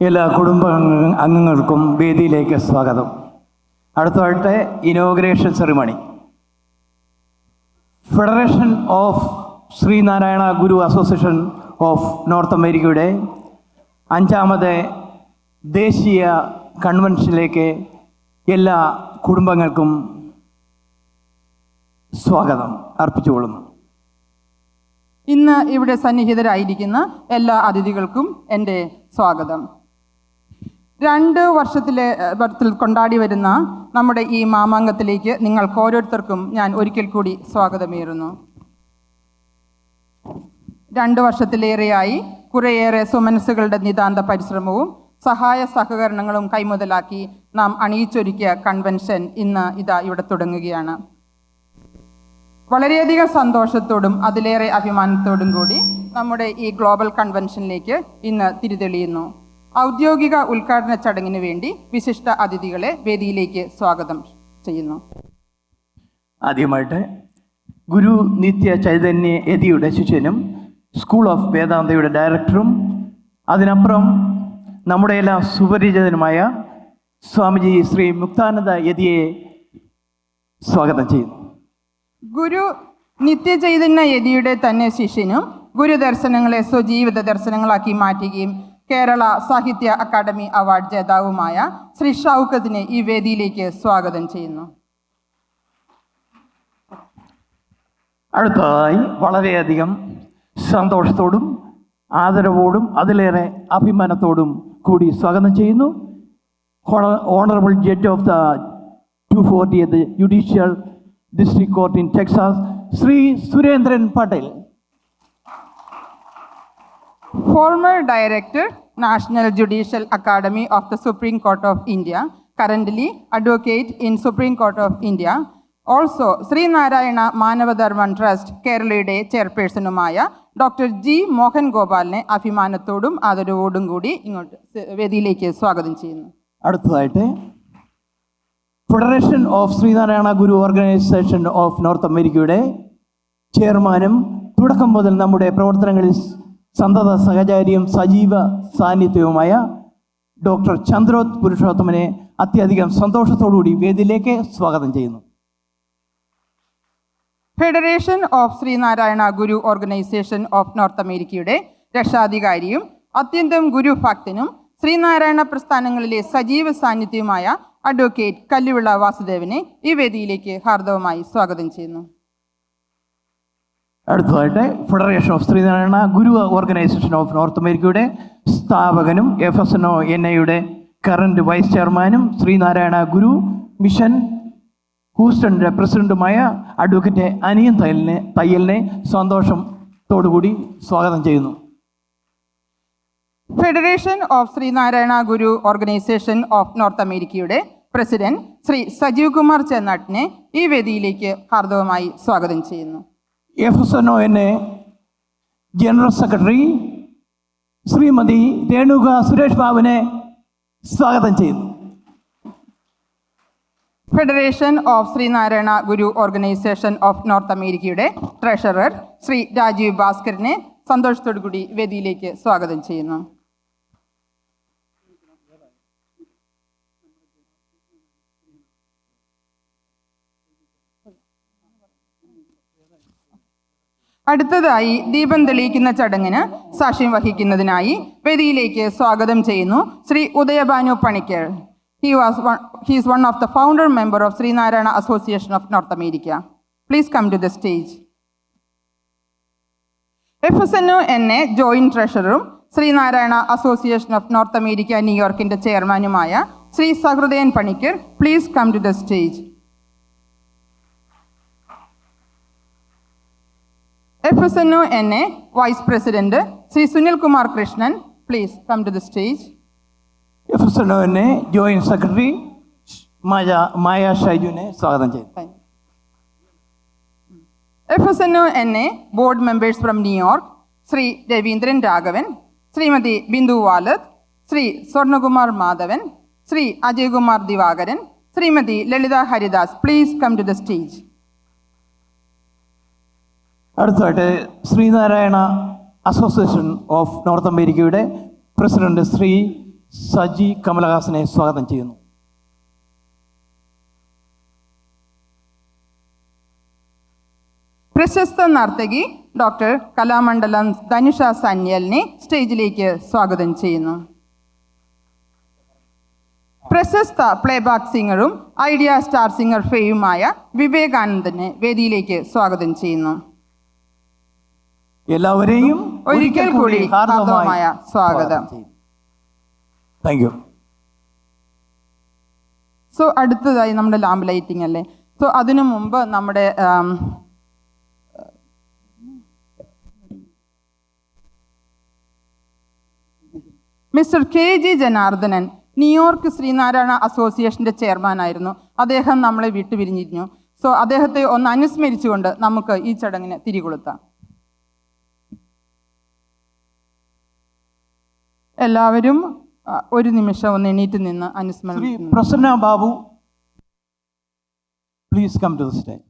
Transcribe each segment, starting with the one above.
എല്ലാ കുടുംബ അംഗങ്ങൾക്കും വേദിയിലേക്ക് സ്വാഗതം. അടുത്തതായിട്ട് inauguration ceremony. Federation of Sreenarayana Guru association of north അമേരിക്കയുടെ 5ാമത് ദേശീയ കൺവെൻഷനിലേക്ക് എല്ലാ കുടുംബങ്ങൾക്കും സ്വാഗതം അർപ്പിച്ചുകൊള്ളുന്നു. ഇന്ന് ഇവിടെ സന്നിഹിതരായിരിക്കുന്ന എല്ലാ അതിഥികൾക്കും എൻ്റെ സ്വാഗതം. 2 വർഷത്തിൽ കൊണ്ടാടി വരുന്ന നമ്മുടെ ഈ മാമാങ്കത്തിലേക്ക് നിങ്ങൾക്ക് ഓരോരുത്തർക്കും ഞാൻ ഒരിക്കൽ കൂടി സ്വാഗതമേറുന്നു. 2 വർഷത്തിലേറെയായി കുറേയേറെ സുമനസ്സുകളുടെ നിതാന്ത പരിശ്രമവും സഹായ സഹകരണങ്ങളും കൈമുതലാക്കി നാം അണിയിച്ചൊരുക്കിയ കൺവെൻഷൻ ഇന്ന് ഇവിടെ തുടങ്ങുകയാണ്. വളരെയധികം സന്തോഷത്തോടും അതിലേറെ അഭിമാനത്തോടും കൂടി നമ്മുടെ ഈ ഗ്ലോബൽ കൺവെൻഷനിലേക്ക് ഇന്ന് തിരിതെളിയുന്നു. ഔദ്യോഗിക ഉദ്ഘാടന ചടങ്ങിന് വേണ്ടി വിശിഷ്ട അതിഥികളെ വേദിയിലേക്ക് സ്വാഗതം ചെയ്യുന്നു. ആദ്യമായിട്ട് ഗുരു നിത്യ ചൈതന്യ യതിയുടെ ശിഷ്യനും സ്കൂൾ ഓഫ് വേദാന്തയുടെ ഡയറക്ടറും അതിനപ്പുറം നമ്മുടെ എല്ലാം സുപരിചിതനുമായ സ്വാമിജി ശ്രീ മുക്താനന്ദ യതിയെ സ്വാഗതം ചെയ്യുന്നു. ഗുരു നിത്യചൈതന്യ യതിയുടെ തന്നെ ശിഷ്യനും ഗുരുദർശനങ്ങളെ സ്വജീവിത ദർശനങ്ങളാക്കി മാറ്റുകയും കേരള സാഹിത്യ അക്കാദമി അവാർഡ് ജേതാവുമായ ശ്രീ ഷൗക്കത്തിനെ ഈ വേദിയിലേക്ക് സ്വാഗതം ചെയ്യുന്നു. അടുത്തതായി വളരെയധികം സന്തോഷത്തോടും ആദരവോടും അതിലേറെ അഭിമാനത്തോടും കൂടി സ്വാഗതം ചെയ്യുന്നു honourable judge of the 240th judicial district court in Texas Shri Surendran Patel. Former Director, National Judicial Academy of the Supreme Court of India, currently Advocate in Supreme Court of India. Also, Sri Narayana Manavadharman Trust, കേരളയുടെ ചെയർപേഴ്സണുമായ doctor G Mohan ഗോപാലിനെ അഭിമാനത്തോടും ആദരവോടും കൂടി ഇങ്ങോട്ട് വേദിയിലേക്ക് സ്വാഗതം ചെയ്യുന്നു. അടുത്തതായിട്ട് federation of Sreenarayana Guru organisation of north അമേരിക്കയുടെ ചെയർമാനും തുടക്കം മുതൽ നമ്മുടെ പ്രവർത്തനങ്ങളിൽ സന്തത സഹചാരിയും സജീവ സാന്നിധ്യവുമായ ഡോക്ടർ ചന്ദ്രോത് പുരുഷോത്തമനെ അത്യധികം സന്തോഷത്തോടുകൂടി വേദിയിലേക്ക് സ്വാഗതം ചെയ്യുന്നു. Federation of Sreenarayana Guru organisation of north അമേരിക്കയുടെ രക്ഷാധികാരിയും അത്യന്തം ഗുരുഭക്തനും ശ്രീനാരായണ പ്രസ്ഥാനങ്ങളിലെ സജീവ സാന്നിധ്യവുമായ അഡ്വക്കേറ്റ് കല്ലുവിള വാസുദേവനെ ഈ വേദിയിലേക്ക് ഹാർദവമായി സ്വാഗതം ചെയ്യുന്നു. അടുത്തതായിട്ട് federation of Sreenarayana Guru organisation of north അമേരിക്കയുടെ സ്ഥാപകനും FSNO NIയുടെ കറന്റ് വൈസ് ചെയർമാനും ശ്രീനാരായണ ഗുരു മിഷൻ ഹൂസ്റ്റണിൻ്റെ പ്രസിഡന്റുമായ അഡ്വക്കേറ്റ് അനിയൻ തയ്യലിനെ സന്തോഷത്തോടുകൂടി സ്വാഗതം ചെയ്യുന്നു. Federation of Sreenarayana Guru organisation of north അമേരിക്കയുടെ പ്രസിഡന്റ് ശ്രീ സജീവ് കുമാർ ചെന്നാട്ടിനെ ഈ വേദിയിലേക്ക് ഹാർദവമായി സ്വാഗതം ചെയ്യുന്നു. FSNO NI general secretary Shrimati Renuka Suresh ബാബുവിനെ സ്വാഗതം ചെയ്യുന്നു. Federation of Sreenarayana Guru organisation of north അമേരിക്കയുടെ ട്രഷറർ ശ്രീ രാജീവ് ഭാസ്കറിനെ സന്തോഷത്തോടു കൂടി വേദിയിലേക്ക് സ്വാഗതം ചെയ്യുന്നു. അടുത്തതായി ദീപം തെളിയിക്കുന്ന ചടങ്ങിന് സാക്ഷ്യം വഹിക്കുന്നതിനായി വേദിയിലേക്ക് സ്വാഗതം ചെയ്യുന്നു Shri Udayabhanu Panicker. He is one of the founder member of Sri Narayana Association of North America. Please come to the stage. FSNO NI joint treasurer Sri Narayana Association of North America ന്യൂയോർക്കിന്റെ ചെയർമാനുമായ Shri Sahridayan Panicker, please come to the stage. FSNO NI Vice President Sri Sunil Kumar Krishnan, please come to the stage. FSNO NI Joint Secretary Maya ഷൈജുവിനെ സ്വാഗതം ചെയ്യുന്നു. FSNO NI Board Members from New York, Sri Ravindran Raghavan, Srimati Bindu Walat, Sri Swarnakumar Madhavan, Sri Ajay Kumar Divagaran, Srimati Lalita Haridas, please come to the stage. അടുത്തതായിട്ട് Sreenarayana association of north അമേരിക്കയുടെ president Shri Saji കമലഹാസനെ സ്വാഗതം ചെയ്യുന്നു. പ്രശസ്ത നർത്തകി doctor Kalamandalam Dhanusha സന്യലിനെ സ്റ്റേജിലേക്ക് സ്വാഗതം ചെയ്യുന്നു. പ്രശസ്ത പ്ലേബാക്ക് സിംഗറും ഐഡിയ സ്റ്റാർ സിംഗർ ഫെയുമായ വിവേകാനന്ദനെ വേദിയിലേക്ക് സ്വാഗതം ചെയ്യുന്നു. എല്ലാവരെയും ഒരിക്കൽ കൂടി ഹാർദവമായ സ്വാഗതം. Thank you. സോ അടുത്തതായി നമ്മുടെ ലാമ്പ് ലൈറ്റിംഗ് അല്ലേ. സോ അതിനു മുമ്പ് നമ്മുടെ mister KG Janardhanan New York Sreenarayana അസോസിയേഷൻ്റെ ചെയർമാനായിരുന്നു. അദ്ദേഹം നമ്മളെ വിട്ടുപിരിഞ്ഞിരുന്നു. സോ അദ്ദേഹത്തെ ഒന്ന് അനുസ്മരിച്ചുകൊണ്ട് നമുക്ക് ഈ ചടങ്ങിന് തിരികൊളുത്താം. എല്ലാവരും ഒരു നിമിഷം ഒന്ന് എണീറ്റ് നിന്ന് അനുസ്മരണം. Prasanna Babu, please come to the stage.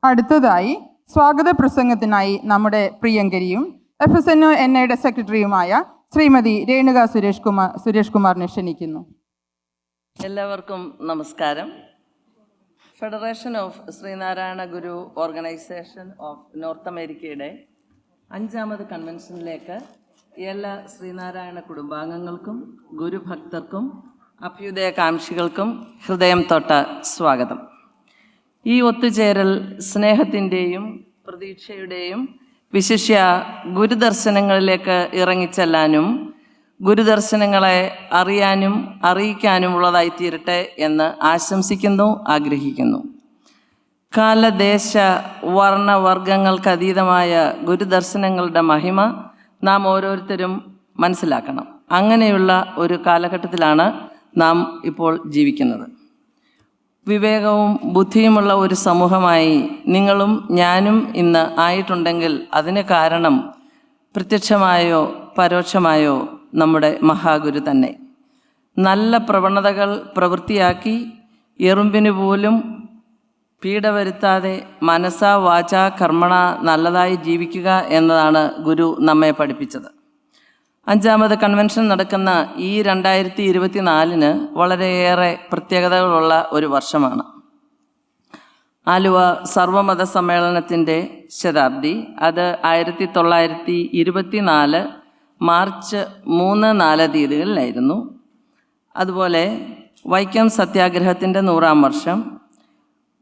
അടുത്തതായി സ്വാഗത പ്രസംഗത്തിനായി നമ്മുടെ പ്രിയങ്കരിയും FSNO NIയുടെ സെക്രട്ടറിയുമായ ശ്രീമതി രേണുക സുരേഷ് കുമാറിനെ ക്ഷണിക്കുന്നു. എല്ലാവർക്കും നമസ്കാരം. Federation of Sreenarayana Guru organisation of north അമേരിക്കയുടെ 5ാമത് കൺവെൻഷനിലേക്ക് എല്ലാ ശ്രീനാരായണ കുടുംബാംഗങ്ങൾക്കും ഗുരുഭക്തർക്കും അഭ്യുദയകാംക്ഷികൾക്കും ഹൃദയം തൊട്ട സ്വാഗതം. ഈ ഒത്തുചേരൽ സ്നേഹത്തിൻ്റെയും പ്രതീക്ഷയുടെയും വിശിഷ്യ ഗുരുദർശനങ്ങളിലേക്ക് ഇറങ്ങിച്ചെല്ലാനും ഗുരുദർശനങ്ങളെ അറിയാനും അറിയിക്കാനുമുള്ളതായിത്തീരട്ടെ എന്ന് ആശംസിക്കുന്നു, ആഗ്രഹിക്കുന്നു. കാലദേശ വർണ്ണവർഗങ്ങൾക്കതീതമായ ഗുരുദർശനങ്ങളുടെ മഹിമ നാം ഓരോരുത്തരും മനസ്സിലാക്കണം. അങ്ങനെയുള്ള ഒരു കാലഘട്ടത്തിലാണ് നാം ഇപ്പോൾ ജീവിക്കുന്നത്. വിവേകവും ബുദ്ധിയുമുള്ള ഒരു സമൂഹമായി നിങ്ങളും ഞാനും ഇന്ന് ആയിട്ടുണ്ടെങ്കിൽ അതിന് കാരണം പ്രത്യക്ഷമായോ പരോക്ഷമായോ നമ്മുടെ മഹാഗുരു തന്നെ. നല്ല പ്രവണതകൾ പ്രവൃത്തിയാക്കി എറുമ്പിന് പോലും പീഡ വരുത്താതെ മനസ്സാ വാചാ കർമ്മണ നല്ലതായി ജീവിക്കുക എന്നതാണ് ഗുരു നമ്മെ പഠിപ്പിച്ചത്. 5ാമത് കൺവെൻഷൻ നടക്കുന്ന ഈ 2024 വളരെയേറെ പ്രത്യേകതകളുള്ള ഒരു വർഷമാണ്. ആലുവ സർവമത സമ്മേളനത്തിൻ്റെ ശതാബ്ദി. അത് 1924 മാർച്ച് 3-4 തീയതികളിലായിരുന്നു. അതുപോലെ വൈക്കം സത്യാഗ്രഹത്തിൻ്റെ 100ാം വർഷം,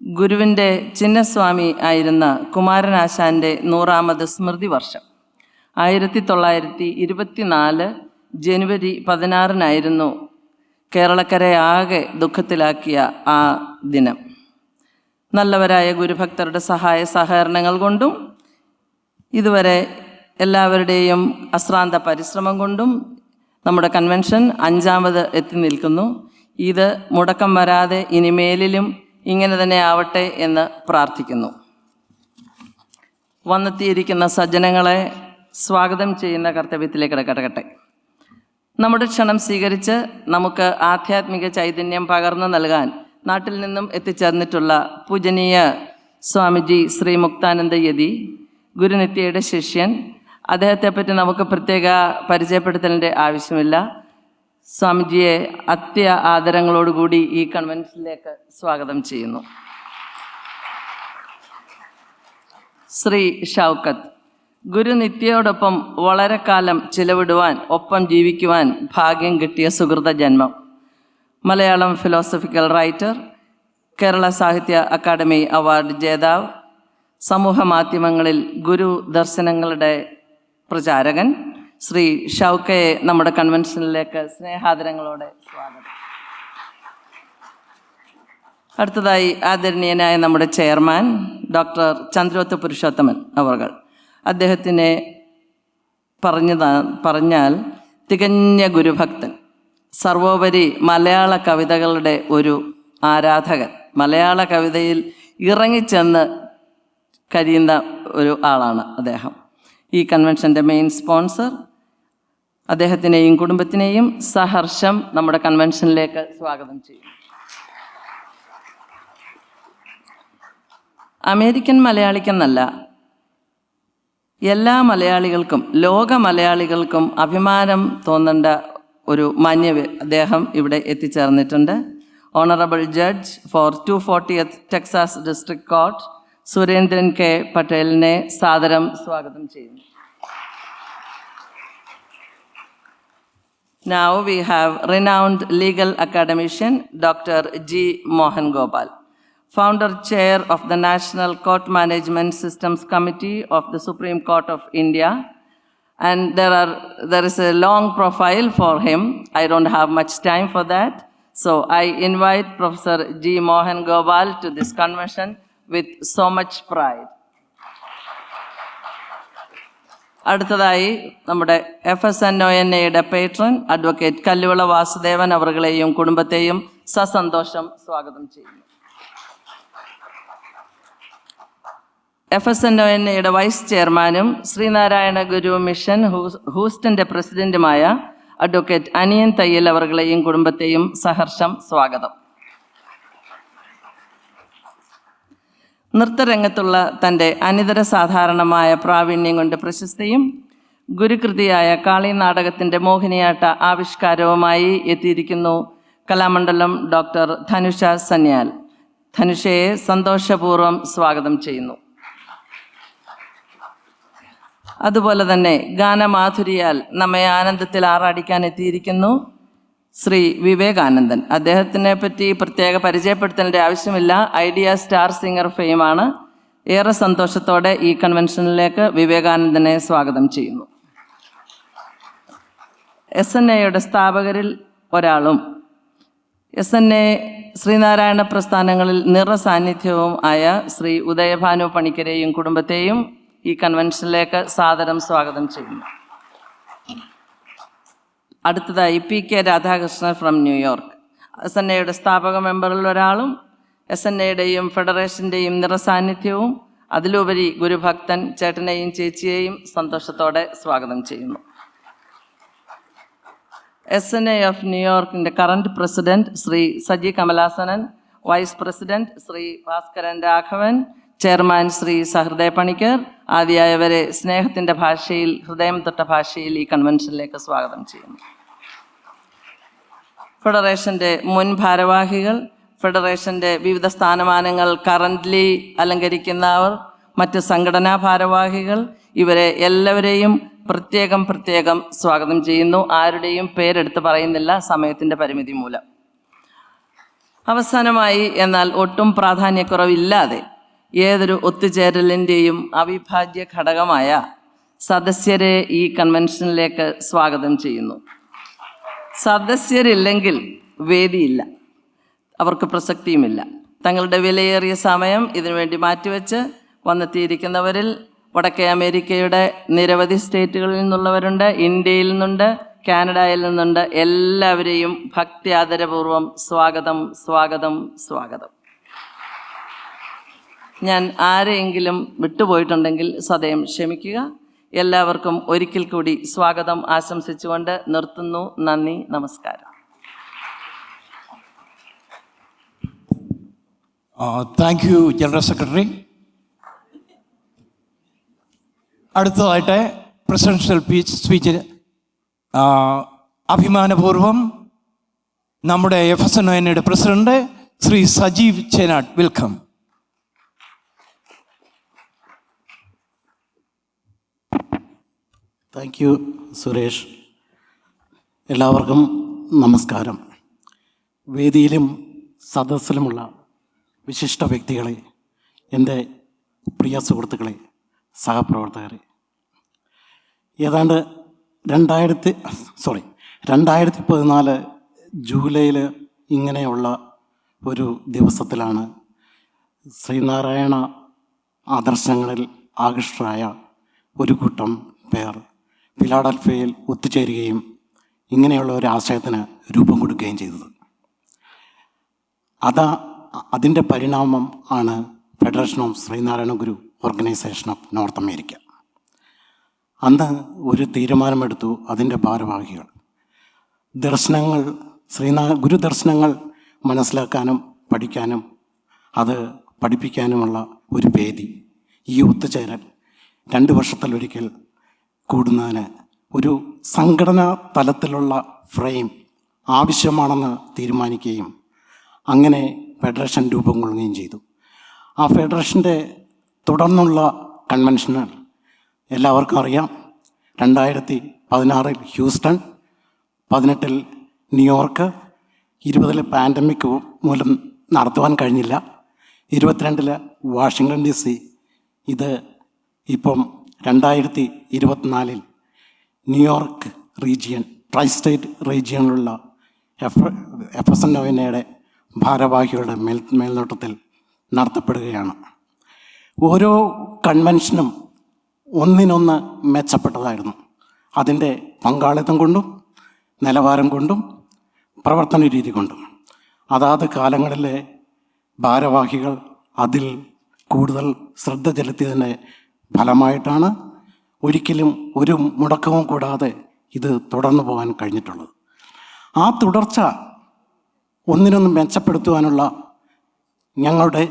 ഗുരുവിൻ്റെ ചിന്നസ്വാമി ആയിരുന്ന കുമാരനാശാൻ്റെ 100ാമത് സ്മൃതി വർഷം. 1924 ജനുവരി 16 കേരളക്കരയാകെ ദുഃഖത്തിലാക്കിയ ആ ദിനം. നല്ലവരായ ഗുരുഭക്തരുടെ സഹായ സഹകരണങ്ങൾ കൊണ്ടും ഇതുവരെ എല്ലാവരുടെയും അശ്രാന്ത പരിശ്രമം കൊണ്ടും നമ്മുടെ കൺവെൻഷൻ 5ാമത് എത്തി നിൽക്കുന്നു. ഇത് മുടക്കം വരാതെ ഇനിമേലിലും ഇങ്ങനെ തന്നെ ആവട്ടെ എന്ന് പ്രാർത്ഥിക്കുന്നു. വന്നെത്തിയിരിക്കുന്ന സജ്ജനങ്ങളെ സ്വാഗതം ചെയ്യുന്ന കർത്തവ്യത്തിലേക്ക് കടക്കട്ടെ. നമ്മുടെ ക്ഷണം സ്വീകരിച്ച് നമുക്ക് ആധ്യാത്മിക ചൈതന്യം പകർന്നു നൽകാൻ നാട്ടിൽ നിന്നും എത്തിച്ചേർന്നിട്ടുള്ള പൂജനീയ സ്വാമിജി ശ്രീ മുക്താനന്ദ യതി, ഗുരുനിത്യയുടെ ശിഷ്യൻ. അദ്ദേഹത്തെപ്പറ്റി നമുക്ക് പ്രത്യേക പരിചയപ്പെടുത്തലിൻ്റെ ആവശ്യമില്ല. സ്വാമിജിയെ ആദരങ്ങളോടുകൂടി ഈ കൺവെൻഷനിലേക്ക് സ്വാഗതം ചെയ്യുന്നു. ശ്രീ ഷൗക്കത്ത്, ഗുരുനിത്യയോടൊപ്പം വളരെ കാലം ചിലവിടുവാൻ, ഒപ്പം ജീവിക്കുവാൻ ഭാഗ്യം കിട്ടിയ സുഹൃത ജന്മം. മലയാളം ഫിലോസഫിക്കൽ റൈറ്റർ, കേരള സാഹിത്യ അക്കാദമി അവാർഡ് ജേതാവ്, സമൂഹ മാധ്യമങ്ങളിൽ ഗുരു ദർശനങ്ങളുടെ പ്രചാരകൻ ശ്രീ ഷൗക്കയെ നമ്മുടെ കൺവെൻഷനിലേക്ക് സ്നേഹാദരങ്ങളോടെ സ്വാഗതം. അടുത്തതായി ആദരണീയനായ നമ്മുടെ ചെയർമാൻ ഡോക്ടർ ചന്ദ്രോത്ത് പുരുഷോത്തമൻ അവർകൾ. അദ്ദേഹത്തിനെ പറഞ്ഞാൽ തികഞ്ഞ ഗുരുഭക്തൻ, സർവോപരി മലയാള കവിതകളുടെ ഒരു ആരാധകൻ, മലയാള കവിതയിൽ ഇറങ്ങിച്ചെന്ന് കഴിയുന്ന ഒരു ആളാണ് അദ്ദേഹം. ഈ കൺവെൻഷൻ്റെ മെയിൻ സ്പോൺസർ. അദ്ദേഹത്തിനെയും കുടുംബത്തിനെയും സഹർഷം നമ്മുടെ കൺവെൻഷനിലേക്ക് സ്വാഗതം ചെയ്യും. അമേരിക്കൻ മലയാളിക്കെന്നല്ല, എല്ലാ മലയാളികൾക്കും, ലോക മലയാളികൾക്കും അഭിമാനം തോന്നേണ്ട ഒരു മാന്യ അദ്ദേഹം ഇവിടെ എത്തിച്ചേർന്നിട്ടുണ്ട്. Honourable judge for 240th Texas district court Surendran K പട്ടേലിനെ സാദരം സ്വാഗതം ചെയ്യുന്നു. Now we have renowned legal academician Dr. G. Mohan Gopal, founder chair of the National Court Management Systems Committee of the Supreme Court of India. And there is a long profile for him. I don't have much time for that. So I invite Professor G. Mohan Gopal to this convention with so much pride. അടുത്തതായി നമ്മുടെ FSNONA patron advocate കല്ലുവള Vasudevan അവർകളെയും കുടുംബത്തെയും സസന്തോഷം സ്വാഗതം ചെയ്യുന്നു. FSNONA vice ചെയർമാനും ശ്രീനാരായണ ഗുരു mission ഹൂസ്റ്റന്റെ പ്രസിഡന്റുമായ advocate അനിയൻ തയ്യൽ അവർകളെയും കുടുംബത്തെയും സഹർഷം സ്വാഗതം. നൃത്തരംഗത്തുള്ള തൻ്റെ അനിതര സാധാരണമായ പ്രാവീണ്യം കൊണ്ട് പ്രശസ്തിയും ഗുരുകൃതിയായ കാളി നാടകത്തിൻ്റെ മോഹിനിയാട്ട ആവിഷ്കാരവുമായി എത്തിയിരിക്കുന്നു കലാമണ്ഡലം ഡോക്ടർ ധനുഷ സന്യാൽ. ധനുഷയെ സന്തോഷപൂർവ്വം സ്വാഗതം ചെയ്യുന്നു. അതുപോലെ തന്നെ ഗാനമാധുരിയാൽ നമ്മെ ആനന്ദത്തിൽ ആറാടിക്കാൻ എത്തിയിരിക്കുന്നു ശ്രീ വിവേകാനന്ദൻ. അദ്ദേഹത്തിനെ പറ്റി പ്രത്യേക പരിചയപ്പെടുത്തേണ്ട ആവശ്യമില്ല. ഐഡിയ സ്റ്റാർ സിംഗർ ഫെയിമാണ്. ഏറെ സന്തോഷത്തോടെ ഈ കൺവെൻഷനിലേക്ക് വിവേകാനന്ദനെ സ്വാഗതം ചെയ്യുന്നു. SNAയുടെ സ്ഥാപകരിൽ ഒരാളും SNA ശ്രീനാരായണ പ്രസ്ഥാനങ്ങളിൽ നിറസാന്നിധ്യവും ആയ ശ്രീ ഉദയഭാനു പണിക്കരെയും കുടുംബത്തെയും ഈ കൺവെൻഷനിലേക്ക് സാദരം സ്വാഗതം ചെയ്യുന്നു. അടുത്തതായി PK രാധാകൃഷ്ണൻ ഫ്രം ന്യൂയോർക്ക്. SNAയുടെ സ്ഥാപക മെമ്പറിൽ ഒരാളും SNAയുടെയും ഫെഡറേഷൻ്റെയും നിറസാന്നിധ്യവും അതിലുപരി ഗുരുഭക്തൻ ചേട്ടനെയും ചേച്ചിയെയും സന്തോഷത്തോടെ സ്വാഗതം ചെയ്യുന്നു. SNA ഓഫ് ന്യൂയോർക്കിൻ്റെ current president Shri Saji Kamalasanan, vice president Shri Bhaskaran Raghavan, chairman Shri Sahrudaya Panicker ആദിയായവരെ സ്നേഹത്തിൻ്റെ ഭാഷയിൽ, ഹൃദയം തൊട്ട ഭാഷയിൽ ഈ കൺവെൻഷനിലേക്ക് സ്വാഗതം ചെയ്യുന്നു. ഫെഡറേഷൻ്റെ മുൻ ഭാരവാഹികൾ, ഫെഡറേഷൻ്റെ വിവിധ സ്ഥാനമാനങ്ങൾ കറൻ്റ്ലി അലങ്കരിക്കുന്നവർ, മറ്റ് സംഘടനാ ഭാരവാഹികൾ, ഇവരെ എല്ലാവരെയും പ്രത്യേകം സ്വാഗതം ചെയ്യുന്നു. ആരുടെയും പേരെടുത്ത് പറയുന്നില്ല, സമയത്തിൻ്റെ പരിമിതി മൂലം. അവസാനമായി, എന്നാൽ ഒട്ടും പ്രാധാന്യക്കുറവില്ലാതെ ഏതൊരു ഒത്തുചേരലിൻ്റെയും അവിഭാജ്യ ഘടകമായ സദസ്യരെ ഈ കൺവെൻഷനിലേക്ക് സ്വാഗതം ചെയ്യുന്നു. സദസ്യരില്ലെങ്കിൽ വേദിയില്ല, അവർക്ക് പ്രസക്തിയുമില്ല. തങ്ങളുടെ വിലയേറിയ സമയം ഇതിനുവേണ്ടി മാറ്റിവെച്ച് വന്നെത്തിയിരിക്കുന്നവരിൽ വടക്കേ അമേരിക്കയുടെ നിരവധി സ്റ്റേറ്റുകളിൽ നിന്നുള്ളവരുണ്ട്, ഇന്ത്യയിൽ നിന്നുണ്ട്, കാനഡയിൽ നിന്നുണ്ട്. എല്ലാവരെയും ഭക്തി ആദരപൂർവ്വം സ്വാഗതം. ഞാൻ ആരെയെങ്കിലും വിട്ടുപോയിട്ടുണ്ടെങ്കിൽ സദയം ക്ഷമിക്കുക. എല്ലാവർക്കും ഒരിക്കൽ കൂടി സ്വാഗതം ആശംസിച്ചുകൊണ്ട് നിർത്തുന്നു. നന്ദി, നമസ്കാരം. Thank you general secretary. അടുത്തതായിട്ട് പ്രസിഡൻഷ്യൽ സ്പീച്ച് അഭിമാനപൂർവം നമ്മുടെ FSNOയുടെ president Shri Sajeev Chenat. Welcome. Thank you Suresh. എല്ലാവർക്കും നമസ്കാരം. വേദിയിലും സദസ്സിലുമുള്ള വിശിഷ്ട വ്യക്തികളെ, എൻ്റെ പ്രിയ സുഹൃത്തുക്കളെ, സഹപ്രവർത്തകരെ, ഏതാണ്ട് 2014 ജൂലൈയിൽ ഇങ്ങനെയുള്ള ഒരു ദിവസത്തിലാണ് ശ്രീനാരായണ ആദർശങ്ങളിൽ ആകൃഷ്ടരായ ഒരു കൂട്ടം പേർ ഫിലാഡൽഫിയയിൽ ഒത്തുചേരുകയും ഇങ്ങനെയുള്ള ഒരു ആശയത്തിന് രൂപം കൊടുക്കുകയും ചെയ്തത്. അതിൻ്റെ പരിണാമം ആണ് federation of Sreenarayana Guru organisation of north America. അന്ന് ഒരു തീരുമാനമെടുത്തു. അതിൻ്റെ ഭാരവാഹികൾ ഗുരുദർശനങ്ങൾ മനസ്സിലാക്കാനും പഠിക്കാനും അത് പഠിപ്പിക്കാനുമുള്ള ഒരു വേദി, ഈ ഒത്തുചേരൽ 2 വർഷത്തിലൊരിക്കൽ കൂടുന്നതിന് ഒരു സംഘടനാ തലത്തിലുള്ള ഫ്രെയിം ആവശ്യമാണെന്ന് തീരുമാനിക്കുകയും അങ്ങനെ ഫെഡറേഷൻ രൂപം കൊള്ളുകയും ചെയ്തു. ആ ഫെഡറേഷൻ്റെ തുടർന്നുള്ള കൺവെൻഷനുകൾ എല്ലാവർക്കും അറിയാം. 2016 ഹ്യൂസ്റ്റൺ, 18 ന്യൂയോർക്ക്, 20 പാൻഡമിക് മൂലം നടത്തുവാൻ കഴിഞ്ഞില്ല, 22 വാഷിങ്ടൺ DC. ഇത് ഇപ്പം 2024 ന്യൂയോർക്ക് റീജിയൻ, ട്രൈ സ്റ്റേറ്റ് റീജിയനിലുള്ള FSNOയുടെ ഭാരവാഹികളുടെ മേൽനോട്ടത്തിൽ നടത്തപ്പെടുകയാണ്. ഓരോ കൺവെൻഷനും ഒന്നിനൊന്ന് മെച്ചപ്പെട്ടതായിരുന്നു. അതിൻ്റെ പങ്കാളിത്തം കൊണ്ടും നിലവാരം കൊണ്ടും പ്രവർത്തന രീതി കൊണ്ടും അതാത് കാലങ്ങളിലെ ഭാരവാഹികൾ അതിൽ കൂടുതൽ ശ്രദ്ധ ചെലുത്തിയതിൻ്റെ ഫലമായിട്ടാണ് ഒരിക്കലും ഒരു മുടക്കവും കൂടാതെ ഇത് തുടർന്നു പോകാൻ കഴിഞ്ഞിട്ടുള്ളത്. ആ തുടർച്ച ഒന്നിനൊന്ന് മെച്ചപ്പെടുത്തുവാനുള്ള ഞങ്ങളുടെ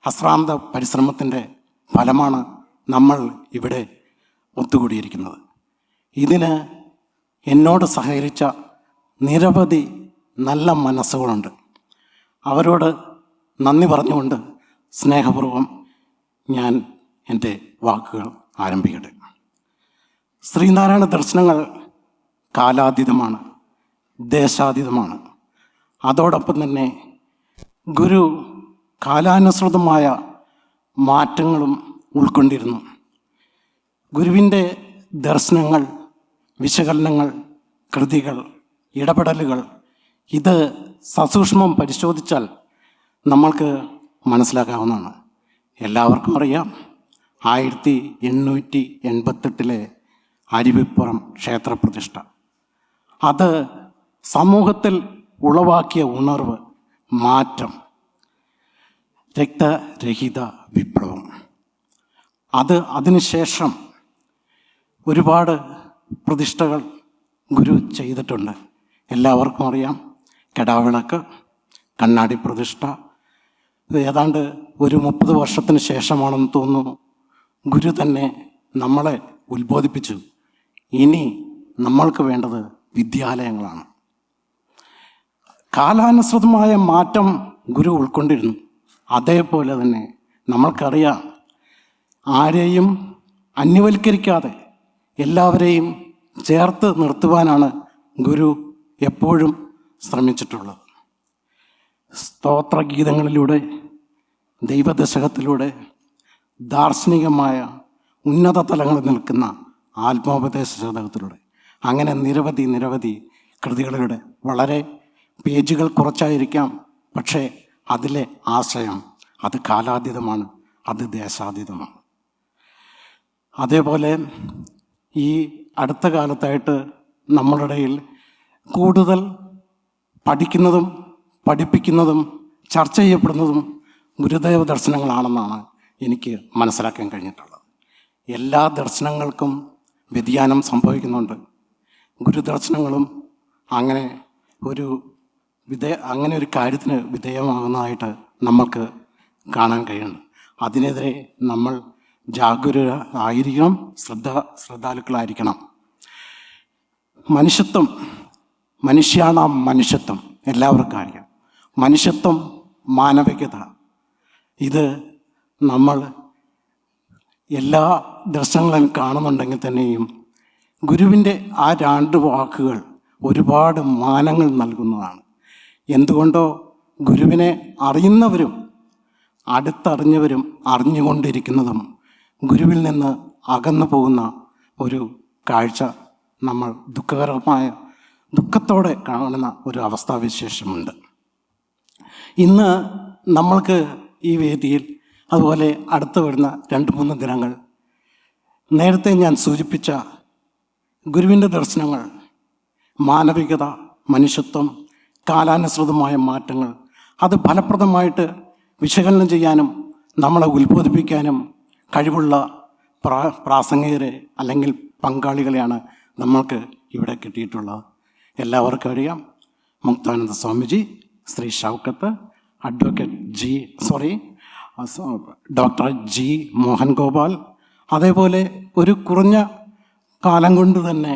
അശ്രാന്ത പരിശ്രമത്തിൻ്റെ ഫലമാണ് നമ്മൾ ഇവിടെ ഒത്തുകൂടിയിരിക്കുന്നത്. ഇതിന് എന്നോട് സഹകരിച്ച നിരവധി നല്ല മനസ്സുകളുണ്ട്. അവരോട് നന്ദി പറഞ്ഞുകൊണ്ട് സ്നേഹപൂർവ്വം ഞാൻ എൻ്റെ വാക്കുകൾ ആരംഭിക്കട്ടെ. ശ്രീനാരായണ ദർശനങ്ങൾ കാലാതീതമാണ്, ദേശാതീതമാണ്. അതോടൊപ്പം തന്നെ ഗുരു കാലാനുസൃതമായ മാറ്റങ്ങളും ഉൾക്കൊണ്ടിരുന്നു. ഗുരുവിൻ്റെ ദർശനങ്ങൾ, വിശകലനങ്ങൾ, കൃതികൾ, ഇടപെടലുകൾ ഇത് സസൂക്ഷ്മം പരിശോധിച്ചാൽ നമ്മൾക്ക് മനസ്സിലാക്കാവുന്നതാണ്. എല്ലാവർക്കും അറിയാം 1888 അരുവിപ്പുറം ക്ഷേത്രപ്രതിഷ്ഠ. അത് സമൂഹത്തിൽ ഉളവാക്കിയ ഉണർവ്, മാറ്റം, രക്തരഹിത വിപ്ലവം. അതിനുശേഷം ഒരുപാട് പ്രതിഷ്ഠകൾ ഗുരു ചെയ്തിട്ടുണ്ട്. എല്ലാവർക്കും അറിയാം കെടാവിളക്ക്, കണ്ണാടി പ്രതിഷ്ഠ. ഏതാണ്ട് ഒരു 30 വർഷത്തിന് ശേഷമാണെന്ന് തോന്നുന്നു ഗുരു തന്നെ നമ്മളെ ഉത്ബോധിപ്പിച്ചു, ഇനി നമ്മൾക്ക് വേണ്ടത് വിദ്യാലയങ്ങളാണ്. കാലാനുസൃതമായ മാറ്റം ഗുരു ഉൾക്കൊണ്ടിരുന്നു. അതേപോലെ തന്നെ നമ്മൾക്കറിയാം, ആരെയും അന്യവൽക്കരിക്കാതെ എല്ലാവരെയും ചേർത്ത് നിർത്തുവാനാണ് ഗുരു എപ്പോഴും ശ്രമിച്ചിട്ടുള്ളത്. സ്തോത്രഗീതങ്ങളിലൂടെ, ദൈവദശകത്തിലൂടെ, ദാർശനികമായ ഉന്നത തലങ്ങളിൽ നിൽക്കുന്ന ആത്മോപദേശ ശതകത്തിലൂടെ, അങ്ങനെ നിരവധി കൃതികളിലൂടെ, വളരെ പേജുകൾ കുറച്ചായിരിക്കാം, പക്ഷേ അതിലെ ആശയം അത് കാലാതീതമാണ്, അത് ദേശാതീതമാണ്. അതേപോലെ ഈ അടുത്ത കാലത്തായിട്ട് നമ്മളുടെ ഇടയിൽ കൂടുതൽ പഠിക്കുന്നതും പഠിപ്പിക്കുന്നതും ചർച്ച ചെയ്യപ്പെടുന്നതും ഗുരുദേവ ദർശനങ്ങളാണെന്നാണ് എനിക്ക് മനസ്സിലാക്കാൻ കഴിഞ്ഞിട്ടുള്ളത്. എല്ലാ ദർശനങ്ങൾക്കും വ്യതിയാനം സംഭവിക്കുന്നുണ്ട്. ഗുരുദർശനങ്ങളും അങ്ങനെ ഒരു കാര്യത്തിന് വിധേയമാകുന്നതായിട്ട് നമ്മൾക്ക് കാണാൻ കഴിയുന്നുണ്ട്. അതിനെതിരെ നമ്മൾ ജാഗരൂകരായിരിക്കണം, ശ്രദ്ധാലുക്കളായിരിക്കണം. മനുഷ്യാണാം മനുഷ്യത്വം എല്ലാവർക്കും അറിയാം. മനുഷ്യത്വം, മാനവികത, ഇത് നമ്മൾ എല്ലാ ദർശനങ്ങളും കാണുന്നുണ്ടെങ്കിൽ തന്നെയും ഗുരുവിൻ്റെ ആ 2 വാക്കുകൾ ഒരുപാട് മാനങ്ങൾ നൽകുന്നതാണ്. എന്തുകൊണ്ടോ ഗുരുവിനെ അറിയുന്നവരും അടുത്തറിഞ്ഞവരും അറിഞ്ഞുകൊണ്ടിരിക്കുന്നതും ഗുരുവിൽ നിന്ന് അകന്നു പോകുന്ന ഒരു കാഴ്ച നമ്മൾ ദുഃഖത്തോടെ കാണുന്ന ഒരു അവസ്ഥാവിശേഷമുണ്ട്. ഇന്ന് നമ്മൾക്ക് ഈ വേദിയിൽ, അതുപോലെ അടുത്ത് വരുന്ന 2-3 ദിനങ്ങൾ, നേരത്തെ ഞാൻ സൂചിപ്പിച്ച ഗുരുവിൻ്റെ ദർശനങ്ങൾ, മാനവികത, മനുഷ്യത്വം, കാലാനുസൃതമായ മാറ്റങ്ങൾ, അത് ഫലപ്രദമായിട്ട് വിശകലനം ചെയ്യാനും നമ്മളെ ഉത്ബോധിപ്പിക്കാനും കഴിവുള്ള പ്രാസംഗികരെ അല്ലെങ്കിൽ പങ്കാളികളെയാണ് നമ്മൾക്ക് ഇവിടെ കിട്ടിയിട്ടുള്ളത്. എല്ലാവർക്കും അറിയാം, മുക്താനന്ദ സ്വാമിജി, ശ്രീ ഷൗക്കത്ത്, ഡോക്ടർ ജി മോഹൻ ഗോപാൽ. അതേപോലെ ഒരു കുറഞ്ഞ കാലം കൊണ്ട് തന്നെ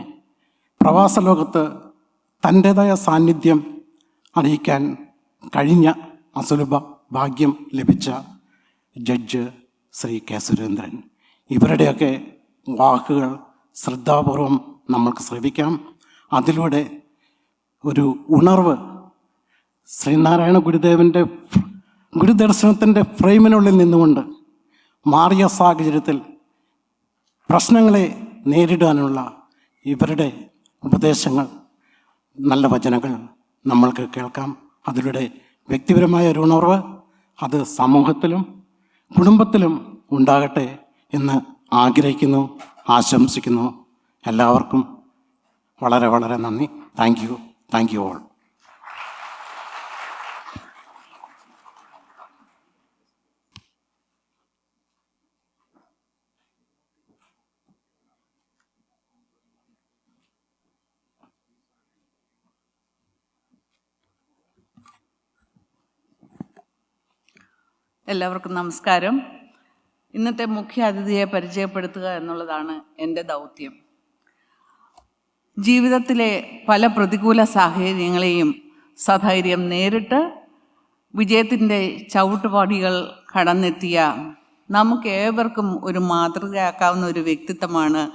പ്രവാസ ലോകത്ത് തൻ്റേതായ സാന്നിധ്യം അറിയിക്കാൻ കഴിഞ്ഞ അസുലഭ ഭാഗ്യം ലഭിച്ച ജഡ്ജ് ശ്രീ കെ സുരേന്ദ്രൻ. ഇവരുടെയൊക്കെ വാക്കുകൾ ശ്രദ്ധാപൂർവം നമ്മൾക്ക് ശ്രവിക്കാം. അതിലൂടെ ഒരു ഉണർവ്, ശ്രീനാരായണ ഗുരുദേവൻ്റെ ഗുരുദർശനത്തിൻ്റെ ഫ്രെയിമിനുള്ളിൽ നിന്നുകൊണ്ട് മാറിയ സാഹചര്യത്തിൽ പ്രശ്നങ്ങളെ നേരിടാനുള്ള ഇവരുടെ ഉപദേശങ്ങൾ, നല്ല വചനങ്ങൾ നമ്മൾക്ക് കേൾക്കാം. അതിലൂടെ വ്യക്തിപരമായ ഒരു ഉണർവ് അത് സമൂഹത്തിലും കുടുംബത്തിലും ഉണ്ടാകട്ടെ എന്ന് ആഗ്രഹിക്കുന്നു, ആശംസിക്കുന്നു. എല്ലാവർക്കും വളരെ വളരെ നന്ദി. Thank you all. എല്ലാവർക്കും നമസ്കാരം. ഇന്നത്തെ മുഖ്യ അതിഥിയെ പരിചയപ്പെടുത്തുക എന്നുള്ളതാണ് എൻ്റെ ദൗത്യം. ജീവിതത്തിലെ പല പ്രതികൂല സാഹചര്യങ്ങളെയും സധൈര്യം നേരിട്ട് വിജയത്തിൻ്റെ ചവിട്ടുപാടികൾ കടന്നെത്തിയ നമുക്കേവർക്കും ഒരു മാതൃകയാക്കാവുന്ന ഒരു വ്യക്തിത്വമാണ്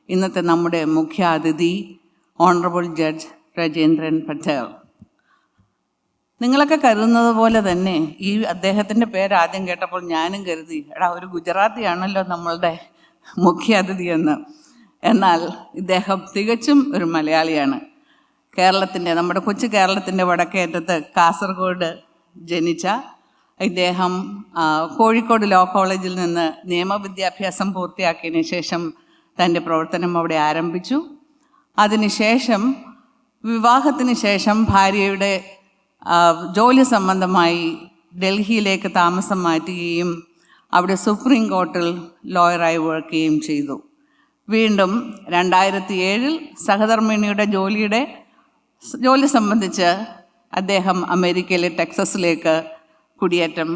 ഇന്നത്തെ നമ്മുടെ മുഖ്യ അതിഥി, ഓണറബിൾ ജഡ്ജ് രജേന്ദ്രൻ പട്ടേൽ. നിങ്ങളൊക്കെ കരുതുന്നത് പോലെ തന്നെ ഈ അദ്ദേഹത്തിൻ്റെ പേര് ആദ്യം കേട്ടപ്പോൾ ഞാനും കരുതി, ഒരു ഗുജറാത്തിയാണല്ലോ നമ്മളുടെ മുഖ്യ അതിഥി എന്ന്. എന്നാൽ ഇദ്ദേഹം തികച്ചും ഒരു മലയാളിയാണ്. നമ്മുടെ കൊച്ചു കേരളത്തിൻ്റെ വടക്കേറ്റത്ത് കാസർഗോഡ് ജനിച്ച ഇദ്ദേഹം കോഴിക്കോട് ലോ കോളേജിൽ നിന്ന് നിയമവിദ്യാഭ്യാസം പൂർത്തിയാക്കിയതിന് ശേഷം തൻ്റെ പ്രവർത്തനം അവിടെ ആരംഭിച്ചു. അതിനുശേഷം വിവാഹത്തിന് ശേഷം ഭാര്യയുടെ ജോലി സംബന്ധമായി ഡൽഹിയിലേക്ക് താമസം മാറ്റുകയും അവിടെ സുപ്രീം കോർട്ടിൽ ലോയറായി വർക്ക് ചെയ്യുകയും ചെയ്തു. വീണ്ടും 2007 സഹധർമ്മിണിയുടെ ജോലി സംബന്ധിച്ച് അദ്ദേഹം അമേരിക്കയിലെ ടെക്സസിലേക്ക് കുടിയേറ്റം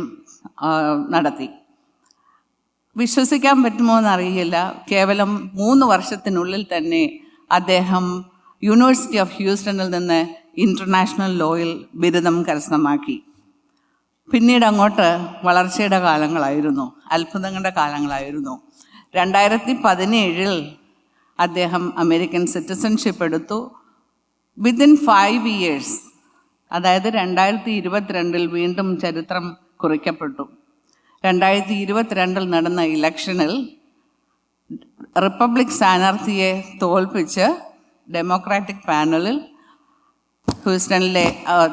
നടത്തി. വിശ്വസിക്കാൻ പറ്റുമോ എന്നറിയില്ല, കേവലം 3 വർഷത്തിനുള്ളിൽ തന്നെ അദ്ദേഹം യൂണിവേഴ്സിറ്റി ഓഫ് ഹ്യൂസ്റ്റണിൽ നിന്ന് ഇൻ്റർനാഷണൽ ലോയിൽ ബിരുദം കരസ്ഥമാക്കി. പിന്നീട് അങ്ങോട്ട് വളർച്ചയുടെ കാലങ്ങളായിരുന്നു, അത്ഭുതങ്ങളുടെ കാലങ്ങളായിരുന്നു. 2017 അദ്ദേഹം അമേരിക്കൻ സിറ്റിസൺഷിപ്പ് എടുത്തു. വിത്തിൻ 5 years, അതായത് 2022 വീണ്ടും ചരിത്രം കുറിക്കപ്പെട്ടു. 2022 നടന്ന ഇലക്ഷനിൽ റിപ്പബ്ലിക് സ്ഥാനാർത്ഥിയെ തോൽപ്പിച്ച് ഡെമോക്രാറ്റിക് പാനലിൽ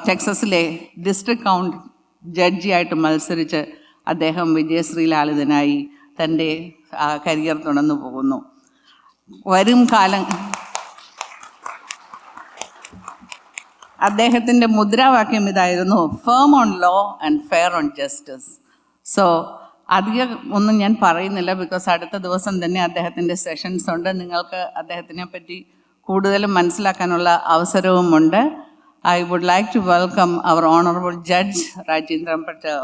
ടെക്സസിലെ ഡിസ്ട്രിക്ട് കൗണ്ട് ജഡ്ജിയായിട്ട് മത്സരിച്ച് അദ്ദേഹം വിജയശ്രീലാളിതനായി തൻ്റെ കരിയർ തുടർന്നു പോകുന്നു. വരും കാലം അദ്ദേഹത്തിൻ്റെ മുദ്രാവാക്യം ഇതായിരുന്നു: firm on law and fair on justice. So അധികം ഒന്നും ഞാൻ പറയുന്നില്ല, ബിക്കോസ് അടുത്ത ദിവസം തന്നെ അദ്ദേഹത്തിൻ്റെ സെഷൻസ് ഉണ്ട്. നിങ്ങൾക്ക് അദ്ദേഹത്തിനെ പറ്റി കൂടുതലും മനസ്സിലാക്കാനുള്ള അവസരവുമുണ്ട്. I would like to welcome our Honorable Judge Rajendran Patel.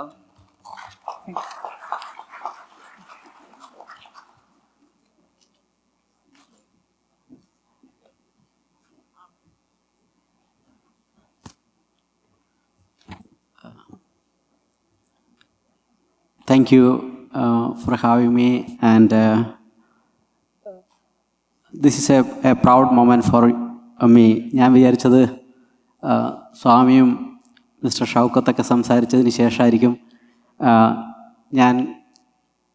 Thank you for having me, and this is a proud moment for me. ഞാൻ വിചാരിച്ചത് സ്വാമിയും മിസ്റ്റർ ഷൗക്കത്തൊക്കെ സംസാരിച്ചതിന് ശേഷമായിരിക്കും ഞാൻ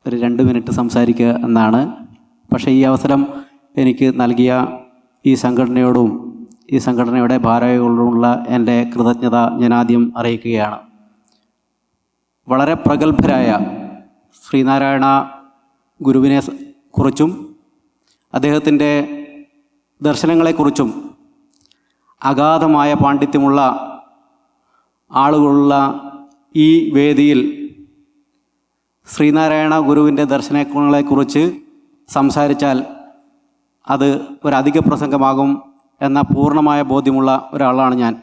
ഒരു 2 മിനിറ്റ് സംസാരിക്കുക എന്നാണ്. പക്ഷേ ഈ അവസരം എനിക്ക് നൽകിയ ഈ സംഘടനയോടും ഈ സംഘടനയുടെ ഭാരവാഹികളോടുമുള്ള എൻ്റെ കൃതജ്ഞത ഞാൻ ആദ്യം അറിയിക്കുകയാണ്. വളരെ പ്രഗത്ഭരായ ശ്രീനാരായണ ഗുരുവിനെ കുറിച്ചും അദ്ദേഹത്തിൻ്റെ ദർശനങ്ങളെക്കുറിച്ചും അഗാധമായ പാണ്ഡിത്യമുള്ള ആളുകളുള്ള ഈ വേദിയിൽ ശ്രീനാരായണ ഗുരുവിൻ്റെ ദർശനങ്ങളെക്കുറിച്ച് സംസാരിച്ചാൽ അത് ഒരധിക പ്രസംഗമാകും എന്ന പൂർണ്ണമായ ബോധ്യമുള്ള ഒരാളാണ് ഞാൻ.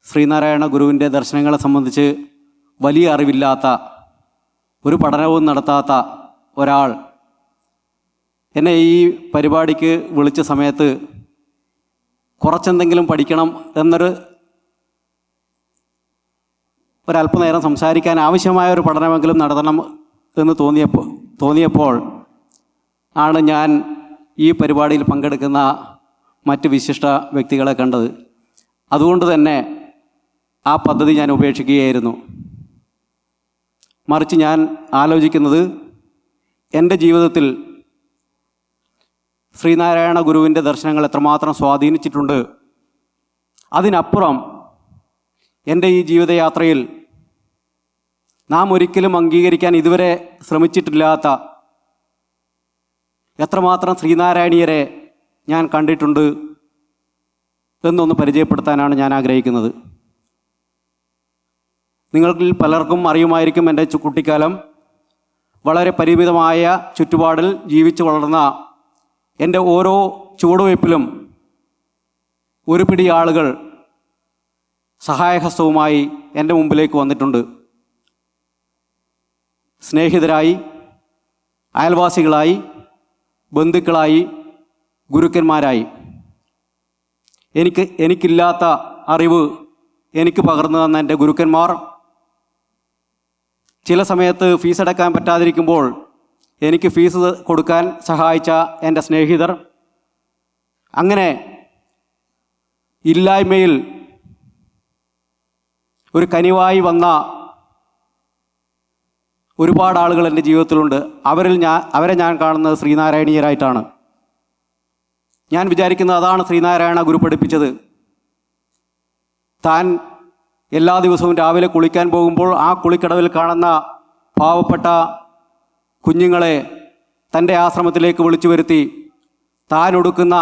ശ്രീനാരായണ ഗുരുവിൻ്റെ ദർശനങ്ങളെ സംബന്ധിച്ച് വലിയ അറിവില്ലാത്ത, ഒരു പഠനവും നടത്താത്ത ഒരാൾ എന്നെ ഈ പരിപാടിക്ക് വിളിച്ച സമയത്ത് കുറച്ചെന്തെങ്കിലും പഠിക്കണം ഒരല്പനേരം സംസാരിക്കാൻ ആവശ്യമായ ഒരു പഠനമെങ്കിലും നടത്തണം എന്ന് തോന്നിയപ്പോൾ ആണ് ഞാൻ ഈ പരിപാടിയിൽ പങ്കെടുക്കുന്ന മറ്റ് വിശിഷ്ട വ്യക്തികളെ കണ്ടത്. അതുകൊണ്ട് തന്നെ ആ പദ്ധതി ഞാൻ ഉപേക്ഷിക്കുകയായിരുന്നു. മറിച്ച് ഞാൻ ആലോചിക്കുന്നത് എൻ്റെ ജീവിതത്തിൽ ശ്രീനാരായണ ഗുരുവിൻ്റെ ദർശനങ്ങൾ എത്രമാത്രം സ്വാധീനിച്ചിട്ടുണ്ട്, അതിനപ്പുറം എൻ്റെ ഈ ജീവിതയാത്രയിൽ നാം ഒരിക്കലും അംഗീകരിക്കാൻ ഇതുവരെ ശ്രമിച്ചിട്ടില്ലാത്ത എത്രമാത്രം ശ്രീനാരായണീയരെ ഞാൻ കണ്ടിട്ടുണ്ട് എന്നൊന്ന് പരിചയപ്പെടുത്താനാണ് ഞാൻ ആഗ്രഹിക്കുന്നത്. നിങ്ങളിൽ പലർക്കും അറിയുമായിരിക്കും, എൻ്റെ കുട്ടിക്കാലം വളരെ പരിമിതമായ ചുറ്റുപാടിൽ ജീവിച്ചു വളർന്ന എൻ്റെ ഓരോ ചുവടുവയ്പ്പിലും ഒരു പിടി ആളുകൾ സഹായഹസ്തവുമായി എൻ്റെ മുമ്പിലേക്ക് വന്നിട്ടുണ്ട്. സ്നേഹിതരായി, അയൽവാസികളായി, ബന്ധുക്കളായി, ഗുരുക്കന്മാരായി. എനിക്കില്ലാത്ത അറിവ് എനിക്ക് പകർന്നു തന്ന എൻ്റെ ഗുരുക്കന്മാർ, ചില സമയത്ത് ഫീസ് അടക്കാൻ പറ്റാതിരിക്കുമ്പോൾ എനിക്ക് ഫീസ് കൊടുക്കാൻ സഹായിച്ച എൻ്റെ സ്നേഹിതർ, അങ്ങനെ ഇല്ലായ്മയിൽ ഒരു കനിവായി വന്ന ഒരുപാട് ആളുകൾ എൻ്റെ ജീവിതത്തിലുണ്ട്. അവരെ ഞാൻ കാണുന്നത് ശ്രീനാരായണീയരായിട്ടാണ്. ഞാൻ വിചാരിക്കുന്നത് അതാണ് ശ്രീനാരായണ ഗുരു പഠിപ്പിച്ചത്. താൻ എല്ലാ ദിവസവും രാവിലെ കുളിക്കാൻ പോകുമ്പോൾ ആ കുളിക്കടവിൽ കാണുന്ന പാവപ്പെട്ട കുഞ്ഞുങ്ങളെ തൻ്റെ ആശ്രമത്തിലേക്ക് വിളിച്ചു വരുത്തി താൻ ഉടുക്കുന്ന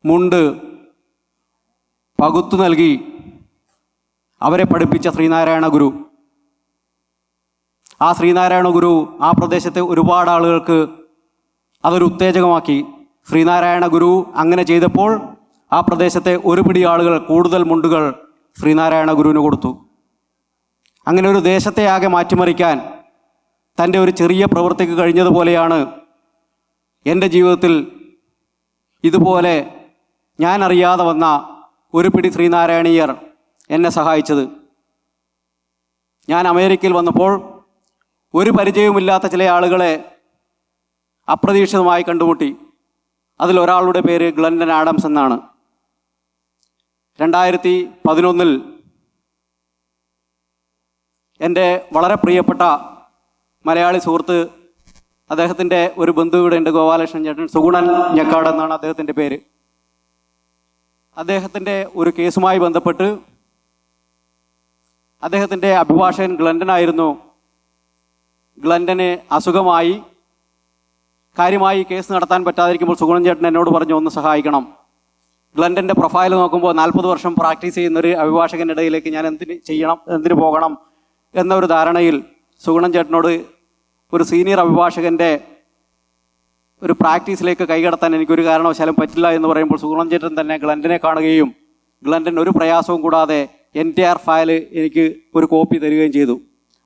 മുണ്ട് പകുത്തു നൽകി അവരെ പഠിപ്പിച്ച ശ്രീനാരായണ ഗുരു. ആ ശ്രീനാരായണ ഗുരു ആ പ്രദേശത്തെ ഒരുപാട് ആളുകൾക്ക് അതൊരു ഉത്തേജകമാക്കി. ശ്രീനാരായണ ഗുരു അങ്ങനെ ചെയ്തപ്പോൾ ആ പ്രദേശത്തെ ഒരു പിടി ആളുകൾ കൂടുതൽ മുണ്ടുകൾ ശ്രീനാരായണ ഗുരുവിന് കൊടുത്തു. അങ്ങനെ ഒരു ദേശത്തെ ആകെ മാറ്റിമറിക്കാൻ തൻ്റെ ഒരു ചെറിയ പ്രവൃത്തിക്ക് കഴിഞ്ഞതുപോലെയാണ് എൻ്റെ ജീവിതത്തിൽ ഇതുപോലെ ഞാൻ അറിയാതെ വന്ന ഒരു പിടി ശ്രീനാരായണീയർ എന്നെ സഹായിച്ചത്. ഞാൻ അമേരിക്കയിൽ വന്നപ്പോൾ ഒരു പരിചയവുമില്ലാത്ത ചില ആളുകളെ അപ്രതീക്ഷിതമായി കണ്ടുമുട്ടി. അതിലൊരാളുടെ പേര് ഗ്ലൻഡൻ ആഡംസ് എന്നാണ്. 2011 എൻ്റെ വളരെ പ്രിയപ്പെട്ട മലയാളി സുഹൃത്ത്, അദ്ദേഹത്തിൻ്റെ ഒരു ബന്ധു ഇവിടെ ഉണ്ട്, ഗോപാലകൃഷ്ണൻ ചേട്ടൻ, സുഗുണൻ ഞക്കാട് എന്നാണ് അദ്ദേഹത്തിൻ്റെ പേര്. അദ്ദേഹത്തിൻ്റെ ഒരു കേസുമായി ബന്ധപ്പെട്ട് അദ്ദേഹത്തിൻ്റെ അഭിഭാഷകൻ ഗ്ലൻഡൻ ആയിരുന്നു. ഗ്ലൻഡന് അസുഖമായി കാര്യമായി കേസ് നടത്താൻ പറ്റാതിരിക്കുമ്പോൾ സുഗുണൻ ചേട്ടൻ എന്നോട് പറഞ്ഞു, ഒന്ന് സഹായിക്കണം. ഗ്ലൻഡൻ്റെ പ്രൊഫൈൽ നോക്കുമ്പോൾ 40 വർഷം പ്രാക്ടീസ് ചെയ്യുന്നൊരു അഭിഭാഷകൻ്റെ ഇടയിലേക്ക് ഞാൻ എന്തിന് പോകണം എന്നൊരു ധാരണയിൽ സുഗുണൻ ചേട്ടനോട് ഒരു സീനിയർ അഭിഭാഷകൻ്റെ ഒരു പ്രാക്ടീസിലേക്ക് കൈകടത്താൻ എനിക്കൊരു കാരണവശാലും പറ്റില്ല എന്ന് പറയുമ്പോൾ സുഗുണൻ ചേട്ടൻ തന്നെ ഗ്ലൻഡനെ കാണുകയും ഗ്ലൻഡൻ ഒരു പ്രയാസവും കൂടാതെ എൻറ്റയർ ഫയൽ എനിക്ക് ഒരു കോപ്പി തരികയും ചെയ്തു.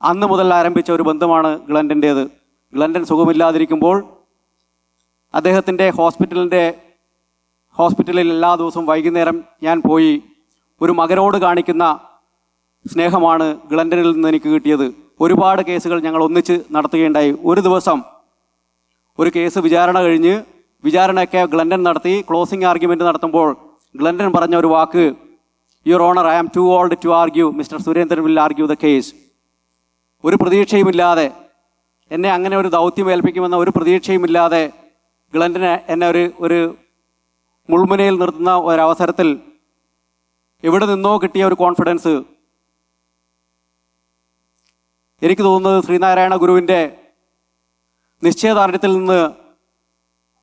അന്ന് മുതൽ ആരംഭിച്ച ഒരു ബന്ധമാണ് ഗ്ലൻഡൻ്റേത്. ഗ്ലൻഡൻ സുഖമില്ലാതിരിക്കുമ്പോൾ അദ്ദേഹത്തിൻ്റെ ഹോസ്പിറ്റലിൽ എല്ലാ ദിവസവും വൈകുന്നേരം ഞാൻ പോയി ഒരു മകനോട് കാണിക്കുന്ന സ്നേഹമാണ് ഗ്ലൻഡനിൽ നിന്ന് എനിക്ക് കിട്ടിയത്. ഒരുപാട് കേസുകൾ ഞങ്ങൾ ഒന്നിച്ച് നടത്തുകയുണ്ടായി. ഒരു ദിവസം ഒരു കേസ് വിചാരണ കഴിഞ്ഞ് വിചാരണയൊക്കെ ഗ്ലൻഡൻ നടത്തി ക്ലോസിംഗ് ആർഗ്യുമെൻ്റ് നടത്തുമ്പോൾ ഗ്ലൻഡൻ പറഞ്ഞ ഒരു വാക്ക്, your honour, I am too old to argue, Mister Surendran will argue the case. ഒരു പ്രതീക്ഷയുമില്ലാതെ എന്നെ അങ്ങനെ ഒരു ദൗത്യം ഏൽപ്പിക്കുമെന്ന ഒരു പ്രതീക്ഷയുമില്ലാതെ ഗ്ലൻഡന് എന്നെ ഒരു മുൾമുനയിൽ നിർത്തുന്ന ഒരവസരത്തിൽ എവിടെ നിന്നോ കിട്ടിയ ഒരു കോൺഫിഡൻസ്, എനിക്ക് തോന്നുന്നത് ശ്രീനാരായണ ഗുരുവിൻ്റെ നിശ്ചയദാർഢ്യത്തിൽ നിന്ന്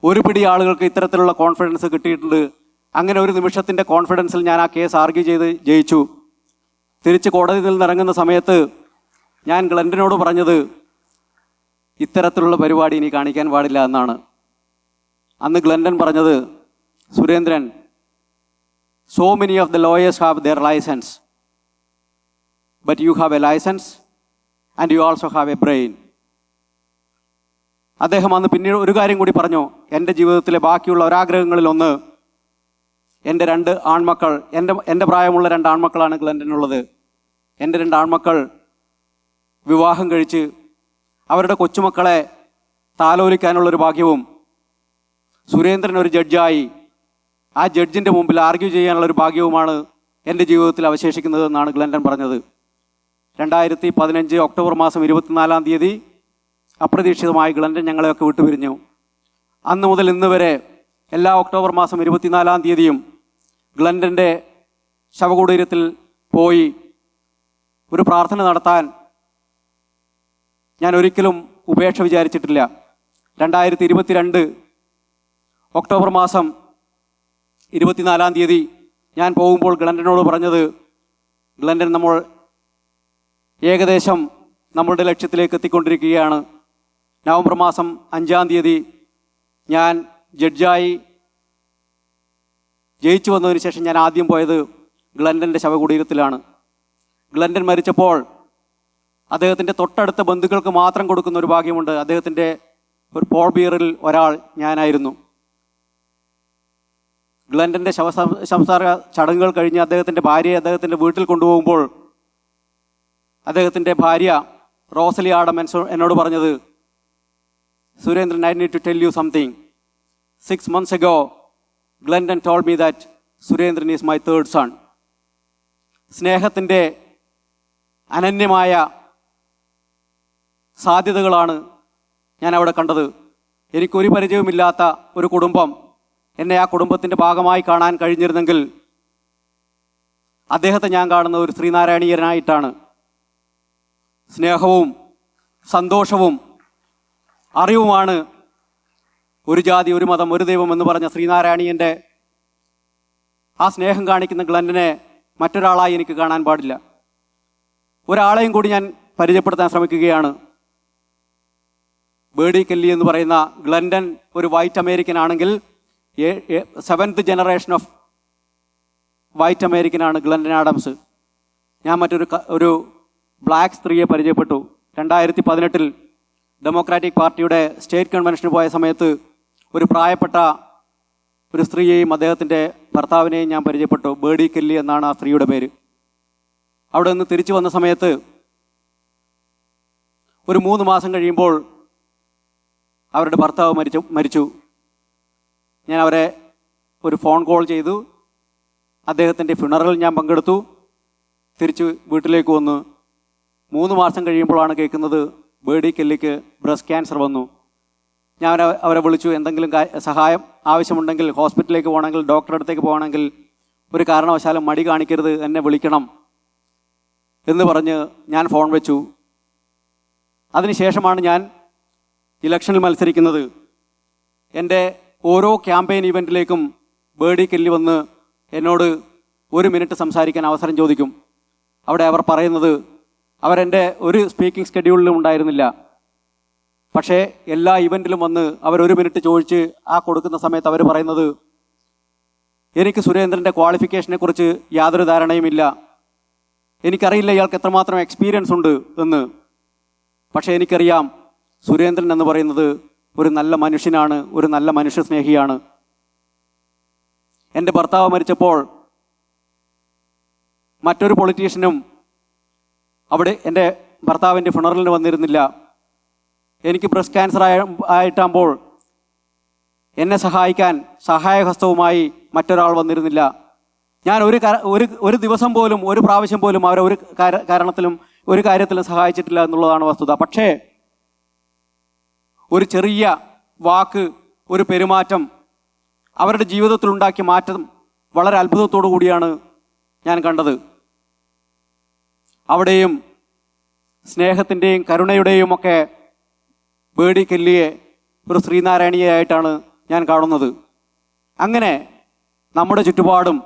ഒരു പിടി ആളുകൾക്ക് ഇത്തരത്തിലുള്ള കോൺഫിഡൻസ് കിട്ടിയിട്ടുണ്ട്. അങ്ങനെ ഒരു നിമിഷത്തിൻ്റെ കോൺഫിഡൻസിൽ ഞാൻ ആ കേസ് ആർഗ്യൂ ചെയ്ത് ജയിച്ചു. തിരിച്ച് കോടതിയിൽ നിന്ന് ഇറങ്ങുന്ന സമയത്ത് ഞാൻ ഗ്ലൻഡനോട് പറഞ്ഞത്, ഇത്തരത്തിലുള്ള പരിപാടി ഇനി കാണിക്കാൻ പാടില്ല എന്നാണ്. അന്ന് ഗ്ലൻഡൻ പറഞ്ഞത്, Surendran, so many of the lawyers have their license, but you have a license and you also have a brain. അദ്ദേഹം അന്ന് പിന്നീട് ഒരു കാര്യം കൂടി പറഞ്ഞു. എൻ്റെ ജീവിതത്തിലെ ബാക്കിയുള്ള ഒരാഗ്രഹങ്ങളിലൊന്ന്, എൻ്റെ 2 ആൺമക്കൾ, എൻ്റെ പ്രായമുള്ള 2 ആൺമക്കളാണ് ഗ്ലൻഡനുള്ളത്. എൻ്റെ 2 ആൺമക്കൾ വിവാഹം കഴിച്ച് അവരുടെ കൊച്ചുമക്കളെ താലോലിക്കാനുള്ളൊരു ഭാഗ്യവും സുരേന്ദ്രൻ ഒരു ജഡ്ജായി ആ ജഡ്ജിൻ്റെ മുമ്പിൽ ആർഗ്യൂ ചെയ്യാനുള്ളൊരു ഭാഗ്യവുമാണ് എൻ്റെ ജീവിതത്തിൽ അവശേഷിക്കുന്നതെന്നാണ് ഗ്ലൻഡൻ പറഞ്ഞത്. 2015 ഒക്ടോബർ മാസം 24-ാം തീയതി അപ്രതീക്ഷിതമായി ഗ്ലൻഡൻ ഞങ്ങളെയൊക്കെ വിട്ടുപിരിഞ്ഞു. അന്ന് മുതൽ ഇന്ന് വരെ എല്ലാ ഒക്ടോബർ മാസം 24-ാം തീയതിയും ഗ്ലൻഡൻ്റെ ശവകുടീരത്തിൽ പോയി ഒരു പ്രാർത്ഥന നടത്താൻ ഞാൻ ഒരിക്കലും ഉപേക്ഷ വിചാരിച്ചിട്ടില്ല. 2022 ഒക്ടോബർ മാസം 24-ാം തീയതി ഞാൻ പോകുമ്പോൾ ഗ്ലൻഡനോട് പറഞ്ഞത്, ഗ്ലൻഡൻ, നമ്മൾ ഏകദേശം നമ്മളുടെ ലക്ഷ്യത്തിലേക്ക് എത്തിക്കൊണ്ടിരിക്കുകയാണ്. നവംബർ മാസം 5-ാം തീയതി ഞാൻ ജഡ്ജായി ജയിച്ചു വന്നതിന് ശേഷം ഞാൻ ആദ്യം പോയത് ഗ്ലൻഡൻ്റെ ശവകുടീരത്തിലാണ്. ഗ്ലൻഡൻ മരിച്ചപ്പോൾ അദ്ദേഹത്തിൻ്റെ തൊട്ടടുത്ത ബന്ധുക്കൾക്ക് മാത്രം കൊടുക്കുന്ന ഒരു ഭാഗ്യമുണ്ട്. അദ്ദേഹത്തിൻ്റെ ഒരു പോൾ ബിയറിൽ ഒരാൾ ഞാനായിരുന്നു. ഗ്ലൻഡൻ്റെ ശവസംസ്കാര ചടങ്ങുകൾ കഴിഞ്ഞ് അദ്ദേഹത്തിൻ്റെ ഭാര്യയെ അദ്ദേഹത്തിൻ്റെ വീട്ടിൽ കൊണ്ടുപോകുമ്പോൾ അദ്ദേഹത്തിൻ്റെ ഭാര്യ റോസലി ആഡം എന്നോട് പറഞ്ഞത്, Surendran, I need to tell you something. 6 months ago, Glendon told me that Surendran is my 3rd son. സ്നേഹത്തിൻ്റെ അനന്യമായ സാധ്യതകളാണ് ഞാൻ അവിടെ കണ്ടത്. എനിക്കൊരു പരിചയവുമില്ലാത്ത ഒരു കുടുംബം എന്നെ ആ കുടുംബത്തിൻ്റെ ഭാഗമായി കാണാൻ കഴിഞ്ഞിരുന്നെങ്കിൽ അദ്ദേഹത്തെ ഞാൻ കാണുന്നത് ഒരു ശ്രീനാരായണീയനായിട്ടാണ്. സ്നേഹവും സന്തോഷവും അറിവുമാണ് ഒരു ജാതി, ഒരു മതം, ഒരു ദൈവം എന്ന് പറഞ്ഞ ശ്രീനാരായണീയൻ്റെ ആ സ്നേഹം കാണിക്കുന്ന ഗ്ലൻഡനെ മറ്റൊരാളായി എനിക്ക് കാണാൻ പാടില്ല. ഒരാളെയും കൂടി ഞാൻ പരിചയപ്പെടുത്താൻ ശ്രമിക്കുകയാണ്. ബേഡി കെല്ലി എന്ന് പറയുന്ന ഗ്ലൻഡൻ ഒരു വൈറ്റ് അമേരിക്കൻ ആണെങ്കിൽ 7th ജനറേഷൻ ഓഫ് വൈറ്റ് അമേരിക്കനാണ് ഗ്ലൻഡൻ ആഡംസ്. ഞാൻ ഒരു ബ്ലാക്ക് സ്ത്രീയെ പരിചയപ്പെട്ടു. 2018 ഡെമോക്രാറ്റിക് പാർട്ടിയുടെ സ്റ്റേറ്റ് കൺവെൻഷന് പോയ സമയത്ത് ഒരു പ്രായപ്പെട്ട ഒരു സ്ത്രീയെയും അദ്ദേഹത്തിൻ്റെ ഭർത്താവിനെയും ഞാൻ പരിചയപ്പെട്ടു. ബേഡി കെല്ലി എന്നാണ് ആ സ്ത്രീയുടെ പേര്. അവിടെ നിന്ന് തിരിച്ചു വന്ന സമയത്ത് ഒരു 3 മാസം കഴിയുമ്പോൾ അവരുടെ ഭർത്താവ് മരിച്ചു. ഞാൻ അവരെ ഒരു ഫോൺ കോൾ ചെയ്തു. അദ്ദേഹത്തിൻ്റെ ഫ്യൂണറൽ ഞാൻ പങ്കെടുത്തു. തിരിച്ച് വീട്ടിലേക്ക് വന്നു. 3 മാസം കഴിയുമ്പോഴാണ് കേൾക്കുന്നത് ബേഡി കെല്ലിക്ക് ബ്രസ്റ്റ് ക്യാൻസർ വന്നു. ഞാൻ അവരെ വിളിച്ചു. എന്തെങ്കിലും സഹായം ആവശ്യമുണ്ടെങ്കിൽ, ഹോസ്പിറ്റലിലേക്ക് പോകണമെങ്കിൽ, ഡോക്ടറുടെ അടുത്തേക്ക് പോകണമെങ്കിൽ ഒരു കാരണവശാലും മടി കാണിക്കരുത്, എന്നെ വിളിക്കണം എന്ന് പറഞ്ഞ് ഞാൻ ഫോൺ വെച്ചു. അതിനുശേഷമാണ് ഞാൻ ഇലക്ഷനിൽ മത്സരിക്കുന്നത്. എൻ്റെ ഓരോ ക്യാമ്പയിൻ ഇവൻറ്റിലേക്കും ബേഡി കെല്ലി വന്ന് എന്നോട് 1 മിനിറ്റ് സംസാരിക്കാൻ അവസരം ചോദിക്കും. അവിടെ അവർ പറയുന്നത്, അവരെൻ്റെ ഒരു സ്പീക്കിംഗ് സ്കെഡ്യൂളിലും ഉണ്ടായിരുന്നില്ല. പക്ഷേ എല്ലാ ഇവൻറ്റിലും വന്ന് അവർ 1 മിനിറ്റ് ചോദിച്ച് ആ കൊടുക്കുന്ന സമയത്ത് അവർ പറയുന്നത്, എനിക്ക് സുരേന്ദ്രൻ്റെ ക്വാളിഫിക്കേഷനെക്കുറിച്ച് യാതൊരു ധാരണയുമില്ല, എനിക്കറിയില്ല ഇയാൾക്ക് എത്രമാത്രം എക്സ്പീരിയൻസ് ഉണ്ട് എന്ന്. പക്ഷേ എനിക്കറിയാം സുരേന്ദ്രൻ എന്ന് പറയുന്നത് ഒരു നല്ല മനുഷ്യനാണ്, ഒരു നല്ല മനുഷ്യസ്നേഹിയാണ്. എൻ്റെ ഭർത്താവ് മരിച്ചപ്പോൾ മറ്റൊരു പൊളിറ്റീഷ്യനും അവിടെ എൻ്റെ ഭർത്താവിൻ്റെ ഫുണറലിന് വന്നിരുന്നില്ല. എനിക്ക് ബ്രസ്റ്റ് ക്യാൻസർ ആയിട്ടാകുമ്പോൾ എന്നെ സഹായിക്കാൻ സഹായഹസ്തവുമായി മറ്റൊരാൾ വന്നിരുന്നില്ല. ഞാൻ ഒരു ദിവസം പോലും, ഒരു പ്രാവശ്യം പോലും അവരെ ഒരു കാര്യത്തിലും സഹായിച്ചിട്ടില്ല എന്നുള്ളതാണ് വസ്തുത. പക്ഷേ ഒരു ചെറിയ വാക്ക്, ഒരു പെരുമാറ്റം അവരുടെ ജീവിതത്തിലുണ്ടാക്കിയ മാറ്റം വളരെ അത്ഭുതത്തോടു കൂടിയാണ് ഞാൻ കണ്ടത്. അവിടെയും സ്നേഹത്തിൻ്റെയും കരുണയുടെയും ഒക്കെ ബേഡി കെല്ലിയെ ഒരു ശ്രീനാരായണീയായിട്ടാണ് ഞാൻ കാണുന്നത്. അങ്ങനെ നമ്മുടെ ചുറ്റുപാടും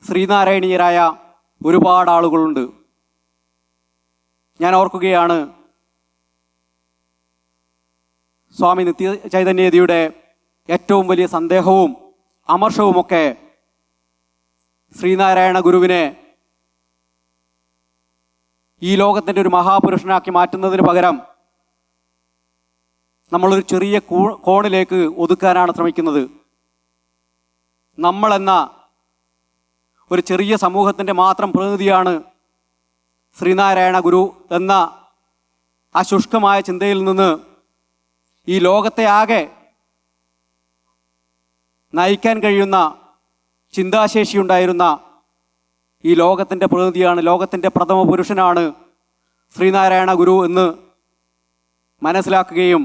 ശ്രീനാരായണീയരായ ഒരുപാട് ആളുകളുണ്ട്. ഞാൻ ഓർക്കുകയാണ്, സ്വാമി നിത്യചൈതന്യയുടെ ഏറ്റവും വലിയ സന്ദേഹവും അമർഷവുമൊക്കെ ശ്രീനാരായണ ഗുരുവിനെ ഈ ലോകത്തിൻ്റെ ഒരു മഹാപുരുഷനാക്കി മാറ്റുന്നതിന് പകരം നമ്മളൊരു ചെറിയ കോണിലേക്ക് ഒതുക്കാനാണ് ശ്രമിക്കുന്നത്. നമ്മളെന്ന ഒരു ചെറിയ സമൂഹത്തിൻ്റെ മാത്രം പ്രതിനിധിയാണ് ശ്രീനാരായണ ഗുരു എന്ന ആ ശുഷ്കമായ ചിന്തയിൽ നിന്ന് ഈ ലോകത്തെ ആകെ നയിക്കാൻ കഴിയുന്ന ചിന്താശേഷിയുണ്ടായിരുന്ന ഈ ലോകത്തിൻ്റെ പ്രതിനിധിയാണ്, ലോകത്തിൻ്റെ പ്രഥമ പുരുഷനാണ് ശ്രീനാരായണ ഗുരു എന്ന് മനസ്സിലാക്കുകയും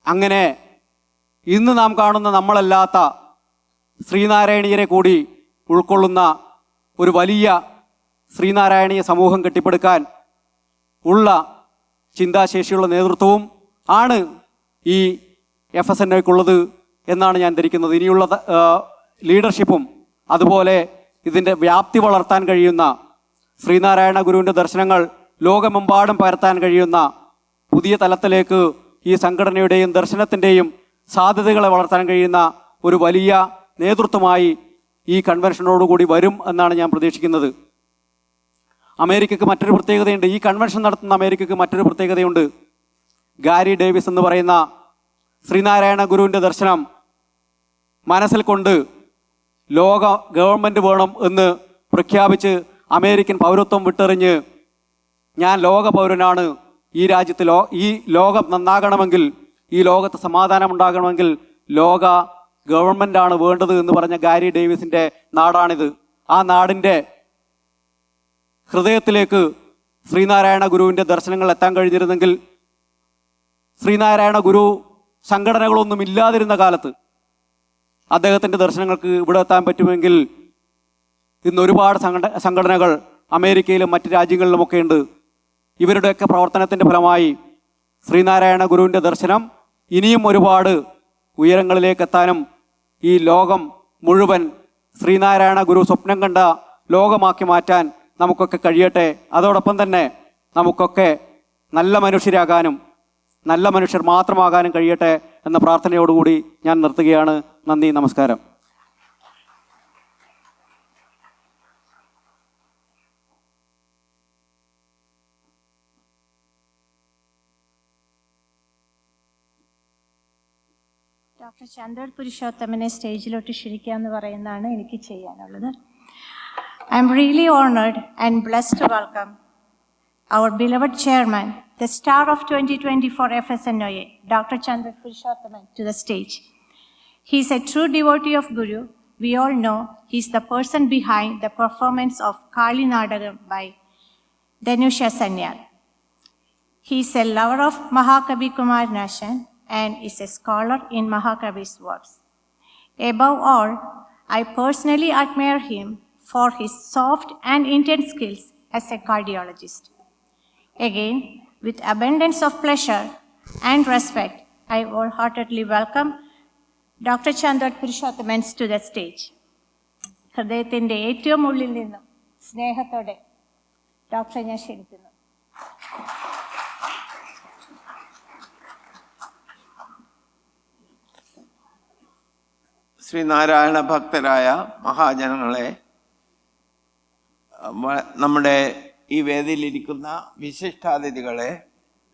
അങ്ങനെ ഇന്ന് നാം കാണുന്ന നമ്മളല്ലാത്ത ശ്രീനാരായണീയരെ കൂടി ഉൾക്കൊള്ളുന്ന ഒരു വലിയ ശ്രീനാരായണീയ സമൂഹം കെട്ടിപ്പടുക്കാൻ ഉള്ള ചിന്താശേഷിയുള്ള നേതൃത്വവും ആണ് ഈ FSNOയ്ക്കുള്ളത് എന്നാണ് ഞാൻ ധരിക്കുന്നത്. ഇനിയുള്ള ലീഡർഷിപ്പും അതുപോലെ ഇതിൻ്റെ വ്യാപ്തി വളർത്താൻ കഴിയുന്ന, ശ്രീനാരായണ ഗുരുവിൻ്റെ ദർശനങ്ങൾ ലോകമെമ്പാടും പകർത്താൻ കഴിയുന്ന പുതിയ തലത്തിലേക്ക് ഈ സംഘടനയുടെയും ദർശനത്തിൻ്റെയും സാധ്യതകളെ വളർത്താൻ കഴിയുന്ന ഒരു വലിയ നേതൃത്വമായി ഈ കൺവെൻഷനോടുകൂടി വരും എന്നാണ് ഞാൻ പ്രതീക്ഷിക്കുന്നത്. അമേരിക്കക്ക് മറ്റൊരു പ്രത്യേകതയുണ്ട്. ഈ കൺവെൻഷൻ നടത്തുന്ന അമേരിക്കക്ക് മറ്റൊരു പ്രത്യേകതയുണ്ട്. ഗാരി ഡേവിസ് എന്ന് പറയുന്ന ശ്രീനാരായണ ഗുരുവിൻ്റെ ദർശനം മനസ്സിൽ കൊണ്ട് ലോക ഗവൺമെൻറ് വേണം എന്ന് പ്രഖ്യാപിച്ച് അമേരിക്കൻ പൗരത്വം വിട്ടെറിഞ്ഞ് ഞാൻ ലോക പൗരനാണ്, ഈ രാജ്യത്ത് ഈ ലോകം നന്നാകണമെങ്കിൽ, ഈ ലോകത്ത് സമാധാനം ഉണ്ടാകണമെങ്കിൽ ലോക ഗവൺമെൻറ്റാണ് വേണ്ടത് എന്ന് പറഞ്ഞ ഗാരി ഡേവിസിൻ്റെ നാടാണിത്. ആ നാടിൻ്റെ ഹൃദയത്തിലേക്ക് ശ്രീനാരായണ ഗുരുവിൻ്റെ ദർശനങ്ങൾ എത്താൻ കഴിഞ്ഞിരുന്നെങ്കിൽ, ശ്രീനാരായണ ഗുരു സംഘടനകളൊന്നും ഇല്ലാതിരുന്ന കാലത്ത് അദ്ദേഹത്തിൻ്റെ ദർശനങ്ങൾക്ക് ഇവിടെ എത്താൻ പറ്റുമെങ്കിൽ ഇന്ന് ഒരുപാട് സംഘടനകൾ അമേരിക്കയിലും മറ്റ് രാജ്യങ്ങളിലുമൊക്കെ ഉണ്ട്. ഇവരുടെയൊക്കെ പ്രവർത്തനത്തിൻ്റെ ഫലമായി ശ്രീനാരായണ ഗുരുവിൻ്റെ ദർശനം ഇനിയും ഒരുപാട് ഉയരങ്ങളിലേക്ക് എത്താനും ഈ ലോകം മുഴുവൻ ശ്രീനാരായണ ഗുരു സ്വപ്നം കണ്ട ലോകമാക്കി മാറ്റാൻ നമുക്കൊക്കെ കഴിയട്ടെ. അതോടൊപ്പം തന്നെ നമുക്കൊക്കെ നല്ല മനുഷ്യരാകാനും നല്ല മനുഷ്യർ മാത്രമാകാനും കഴിയട്ടെ എന്ന പ്രാർത്ഥനയോടുകൂടി ഞാൻ നിർത്തുകയാണ്. നന്ദി, നമസ്കാരം. ഡോക്ടർ ചന്ദ്രൻ പുരുഷോത്തമനെ സ്റ്റേജിലോട്ട് ക്ഷണിക്കാമെന്ന് പറയുന്നതാണ് എനിക്ക് ചെയ്യാനുള്ളത്. I'm really honoured and blessed to welcome our beloved chairman, the star of 2024 FSNOA, Dr. Chandra Purushothaman, to the stage. He is a true devotee of Guru. We all know he is the person behind the performance of Kali Nadagam by Dhanusha Sanyal. He is a lover of Mahakavi Kumar Nashan and is a scholar in Mahakavi's works. Above all, I personally admire him for his soft and intense skills as a cardiologist. Again, with abundance of pleasure and respect, I wholeheartedly welcome Dr. Chandra Purushothaman to the stage. ഹൃദയത്തിൻ്റെ ഏറ്റവും ഉള്ളിൽ നിന്നും സ്നേഹത്തോടെ ഡോക്ടറെ ഞാൻ ക്ഷണിക്കുന്നു. ശ്രീനാരായണ ഭക്തരായ മഹാജനങ്ങളെ, നമ്മുടെ ഈ വേദിയിലിരിക്കുന്ന വിശിഷ്ടാതിഥികളെ,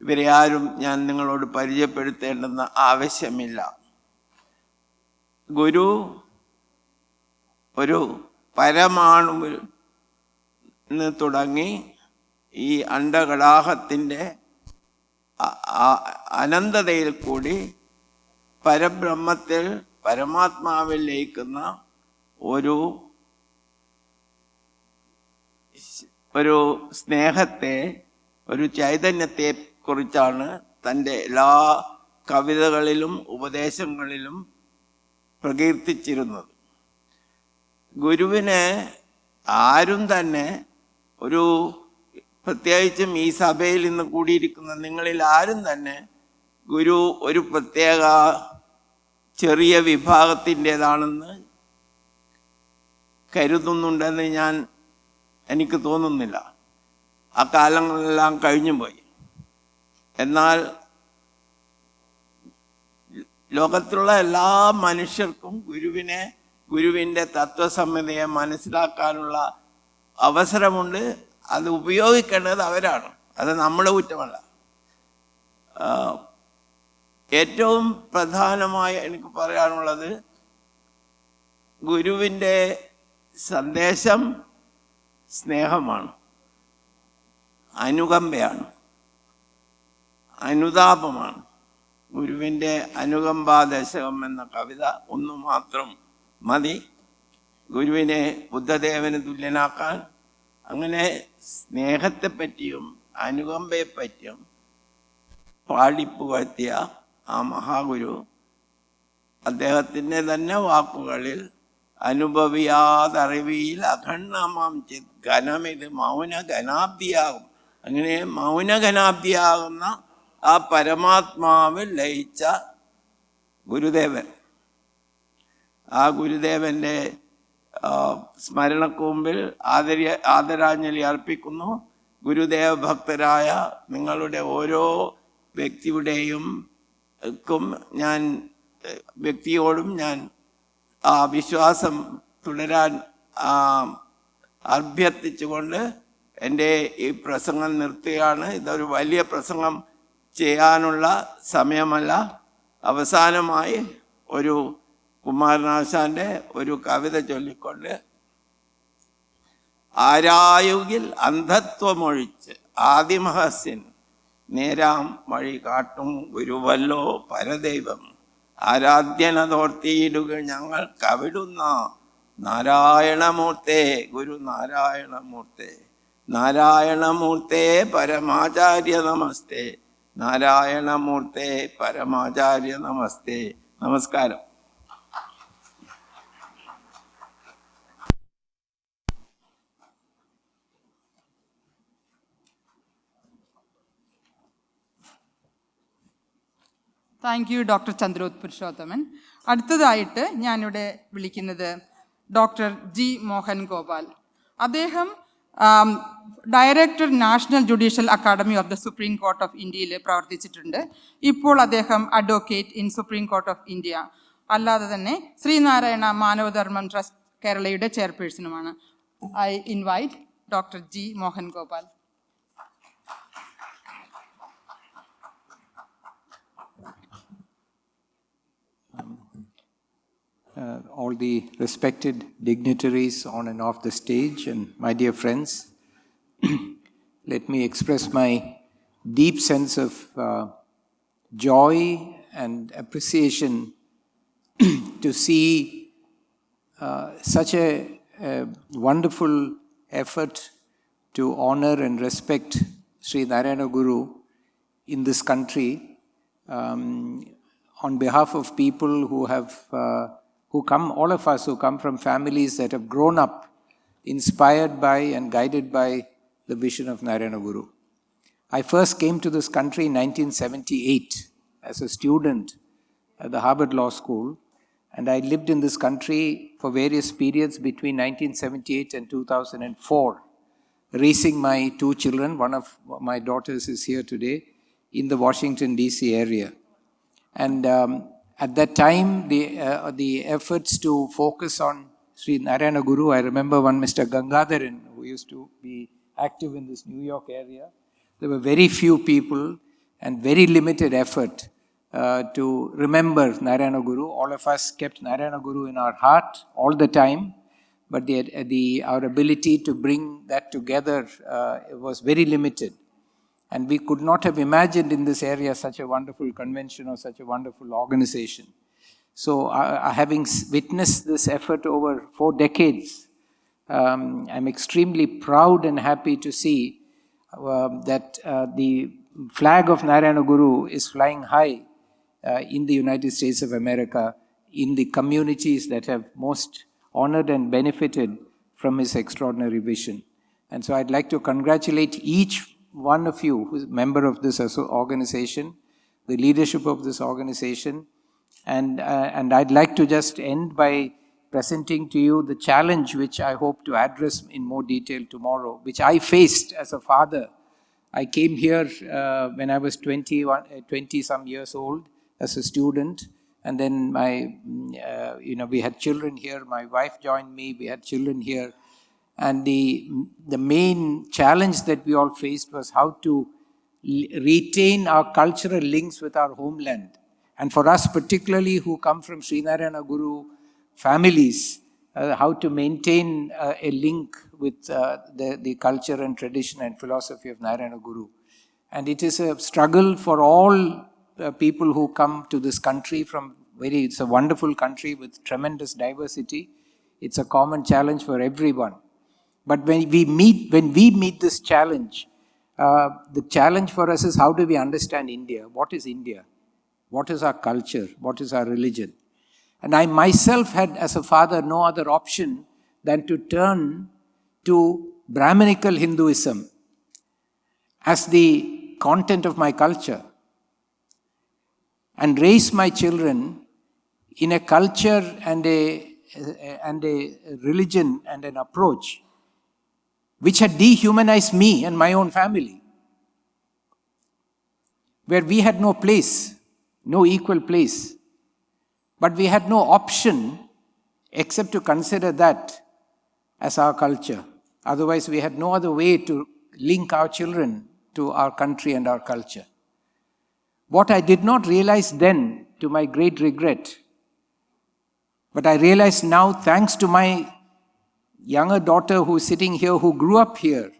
ഇവരെ ആരും ഞാൻ നിങ്ങളോട് പരിചയപ്പെടുത്തേണ്ടെന്ന് ആവശ്യമില്ല. ഗുരു ഒരു പരമാണുവിൽ നിന്ന് തുടങ്ങി ഈ അണ്ഡകടാഹത്തിൻ്റെ അനന്തതയിൽ കൂടി പരബ്രഹ്മത്തിൽ പരമാത്മാവിൽ ലയിക്കുന്ന ഒരു സ്നേഹത്തെ, ഒരു ചൈതന്യത്തെ കുറിച്ചാണ് തൻ്റെ എല്ലാ കവിതകളിലും ഉപദേശങ്ങളിലും പ്രകീർത്തിച്ചിരുന്നത്. ഗുരുവിനെ ആരും തന്നെ പ്രത്യേകിച്ചും ഈ സഭയിൽ ഇന്ന് കൂടിയിരിക്കുന്ന നിങ്ങളിൽ ആരും തന്നെ ഗുരു ഒരു പ്രത്യേക ചെറിയ വിഭാഗത്തിൻ്റെതാണെന്ന് കരുതുന്നുണ്ടെന്ന് എനിക്ക് തോന്നുന്നില്ല. ആ കാലങ്ങളെല്ലാം കഴിഞ്ഞുപോയി. എന്നാൽ ലോകത്തിലുള്ള എല്ലാ മനുഷ്യർക്കും ഗുരുവിൻ്റെ തത്വസംഹിതയെ മനസ്സിലാക്കാനുള്ള അവസരമുണ്ട്. അത് ഉപയോഗിക്കേണ്ടത് അവരാണ്, അത് നമ്മുടെ കുറ്റമല്ല. ഏറ്റവും പ്രധാനമായി എനിക്ക് പറയാനുള്ളത്, ഗുരുവിൻ്റെ സന്ദേശം സ്നേഹമാണ്, അനുകമ്പയാണ്, അനുതാപമാണ്. ഗുരുവിൻ്റെ അനുകമ്പാദശകം എന്ന കവിത ഒന്നു മാത്രം മതി ഗുരുവിനെ ബുദ്ധദേവന് തുല്യനാക്കാൻ. അങ്ങനെ സ്നേഹത്തെപ്പറ്റിയും അനുകമ്പയെപ്പറ്റിയും പാടിപ്പുകഴ്ത്തിയ ആ മഹാഗുരു അദ്ദേഹത്തിൻ്റെ തന്നെ വാക്കുകളിൽ അനുഭവിയാതറിവിയിൽ അഖണ്ഡമാം ചിത് ഘനമിത് മൗനഘനാബ്ദിയാകും. അങ്ങനെ മൗനഘനാബ്ദിയാകുന്ന ആ പരമാത്മാവിൽ ലയിച്ച ഗുരുദേവൻ, ആ ഗുരുദേവൻ്റെ സ്മരണക്കുമ്പിൽ ആദരാഞ്ജലി അർപ്പിക്കുന്നു. ഗുരുദേവ ഭക്തരായ നിങ്ങളുടെ ഓരോ വ്യക്തിയോടും ഞാൻ ആ വിശ്വാസം തുടരാൻ അഭ്യർത്ഥിച്ചുകൊണ്ട് എൻ്റെ ഈ പ്രസംഗം നിർത്തുകയാണ്. ഇതൊരു വലിയ പ്രസംഗം ചെയ്യാനുള്ള സമയമല്ല. അവസാനമായി ഒരു കുമാരനാശാൻ്റെ ഒരു കവിത ചൊല്ലിക്കൊണ്ട്, ആരായുകിൽ അന്ധത്വമൊഴിച്ച് ആദിമഹസ്യൻ നേരാം വഴി കാട്ടും ഗുരുവല്ലോ പരദൈവം, ആരാധ്യനതോർത്തിയിടുക ഞങ്ങൾ കവിടുന്ന നാരായണമൂർത്തേ ഗുരു നാരായണമൂർത്തേ, നാരായണമൂർത്തേ പരമാചാര്യ നമസ്തേ, നാരായണമൂർത്തേ പരമാചാര്യ നമസ്തേ. നമസ്കാരം. Thank you doctor Chandroth Purushothaman. അടുത്തതായിട്ട് ഞാനിവിടെ വിളിക്കുന്നത് ഡോക്ടർ ജി മോഹൻ ഗോപാൽ. അദ്ദേഹം director national judicial academy of the supreme court of ഇന്ത്യയിൽ പ്രവർത്തിച്ചിട്ടുണ്ട്. ഇപ്പോൾ അദ്ദേഹം advocate in supreme court of India. അല്ലാതെ തന്നെ ശ്രീനാരായണ മാനവധർമ്മം ട്രസ്റ്റ് കേരളയുടെ ചെയർപേഴ്സണുമാണ്. I invite doctor G Mohan Gopal. All the respected dignitaries on and off the stage, and my dear friends, let me express my deep sense of joy and appreciation to see such a wonderful effort to honor and respect Sri Narayana Guru in this country, on behalf of people who have all of us who come from families that have grown up inspired by and guided by the vision of Narayana Guru. I first came to this country in 1978 as a student at the Harvard Law School, and I lived in this country for various periods between 1978 and 2004, raising my two children. One of my daughters is here today in the Washington, D.C. area. And at that time, the efforts to focus on Sri Narayana Guru, I remember one Mr. Gangadharan, who used to be active in this New York area. There were very few people and very limited effort to remember Narayana Guru. All of us kept Narayana Guru in our heart all the time, but our ability to bring that together was very limited. And we could not have imagined in this area such a wonderful convention or such a wonderful organization. So having witnessed this effort over 4 decades, I'm extremely proud and happy to see that the flag of Narayana Guru is flying high in the United States of America, in the communities that have most honored and benefited from his extraordinary vision. And so I'd like to congratulate each one of you who is a member of this organization, the leadership of this organization, and I'd like to just end by presenting to you the challenge which I hope to address in more detail tomorrow, which I faced as a father. I came here when I was 20 some years old as a student, and then we had children here. My wife joined me. We had children here. And the main challenge that we all faced was how to retain our cultural links with our homeland. And for us particularly who come from Sri Narayana Guru families, how to maintain a link with the culture and tradition and philosophy of Narayana Guru. And it is a struggle for all people who come to this country it's a wonderful country with tremendous diversity. It's a common challenge for everyone. But when we meet this challenge, the challenge for us is how do we understand India? What is India? What is our culture? What is our religion? And I myself had, as a father, no other option than to turn to Brahminical Hinduism as the content of my culture and raise my children in a culture and a religion and an approach which had dehumanized me and my own family, where we had no place, no equal place. But we had no option except to consider that as our culture. Otherwise, we had no other way to link our children to our country and our culture. What I did not realize then, to my great regret, but I realize now, thanks to my younger daughter who is sitting here, who grew up here,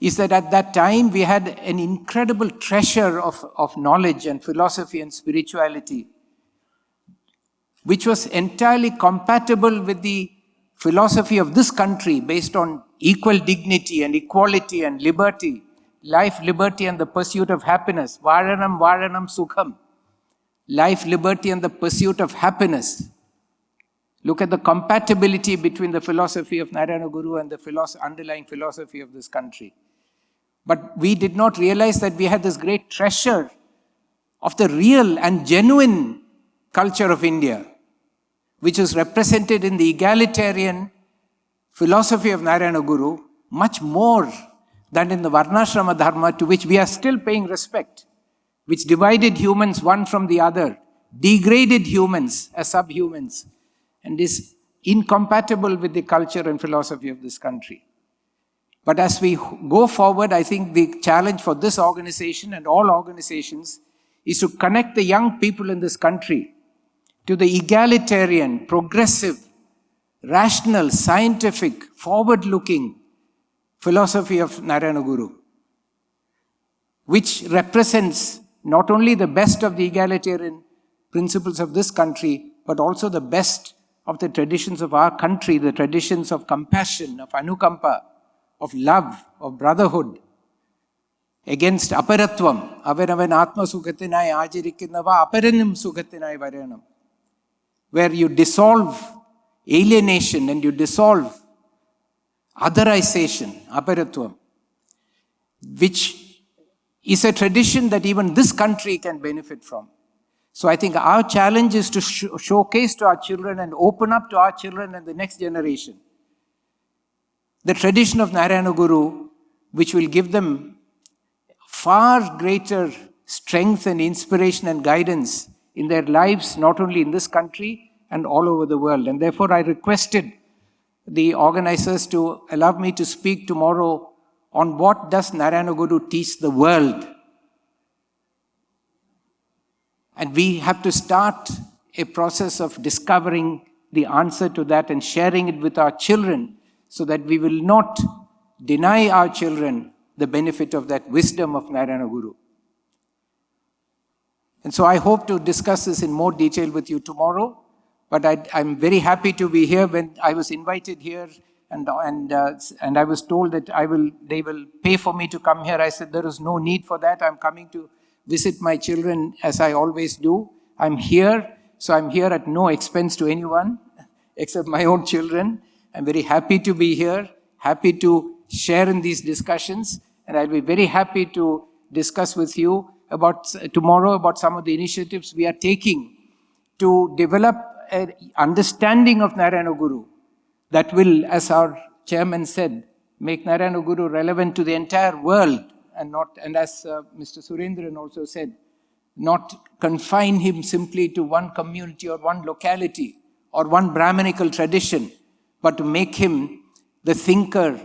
is that at that time we had an incredible treasure of knowledge and philosophy and spirituality, which was entirely compatible with the philosophy of this country based on equal dignity and equality and liberty, life, liberty and the pursuit of happiness. Varanam, varanam, sukham. Life, liberty and the pursuit of happiness. Look at the compatibility between the philosophy of Narayana Guru and the underlying philosophy of this country. But we did not realize that we had this great treasure of the real and genuine culture of India, which is represented in the egalitarian philosophy of Narayana Guru, much more than in the Varnashrama Dharma, to which we are still paying respect, which divided humans one from the other, degraded humans as subhumans, and is incompatible with the culture and philosophy of this country. But as we go forward, I think the challenge for this organization and all organizations is to connect the young people in this country to the egalitarian, progressive, rational, scientific, forward-looking philosophy of Narayana Guru, which represents not only the best of the egalitarian principles of this country, but also the best of the traditions of our country, the traditions of compassion, of anukampa, of love, of brotherhood, against aparatvam, avanavan atma sukhathinayi aachirikkannava aparanam sukhathinayi varanam, where you dissolve alienation and you dissolve otherization, aparatvam, which is a tradition that even this country can benefit from. So I think our challenge is to showcase to our children and open up to our children and the next generation the tradition of Narayana Guru, which will give them far greater strength and inspiration and guidance in their lives, not only in this country and all over the world. And therefore, I requested the organizers to allow me to speak tomorrow on what does Narayana Guru teach the world. And we have to start a process of discovering the answer to that and sharing it with our children, so that we will not deny our children the benefit of that wisdom of Narayana Guru. And so I hope to discuss this in more detail with you tomorrow, but I'm very happy to be here. When I was invited here and I was told that they will pay for me to come here, I said there is no need for that. I'm coming to visit my children as I always do. I'm here, so I'm here at no expense to anyone except my own children. I'm very happy to be here, happy to share in these discussions, and I'll be very happy to discuss with you tomorrow about some of the initiatives we are taking to develop an understanding of Narayana Guru that will, as our chairman said, make Narayana Guru relevant to the entire world, and as Mr. Surendran also said, not confine him simply to one community or one locality or one Brahminical tradition, but to make him the thinker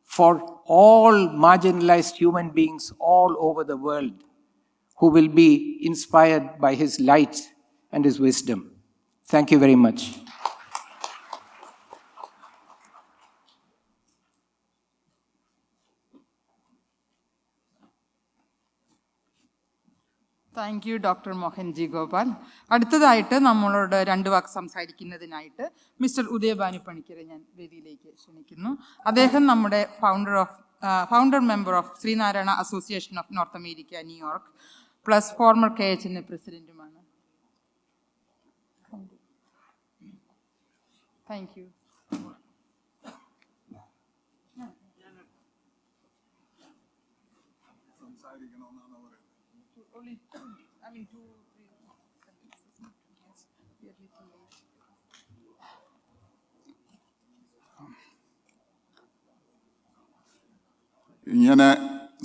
for all marginalized human beings all over the world who will be inspired by his light and his wisdom. Thank you very much. Thank you doctor Mohan ji Gopal. അടുത്തതായിട്ട് നമ്മളോട് രണ്ട് വാക്ക് സംസാരിക്കുന്നതിനായിട്ട് mister Udayabhanu പണിക്കരെ ഞാൻ വേദിയിലേക്ക് ക്ഷണിക്കുന്നു. അദ്ദേഹം നമ്മുടെ founder member of Sreenarayana association of north America, New York, plus former KHN പ്രസിഡന്റുമാണ്. Thank you. ഇങ്ങനെ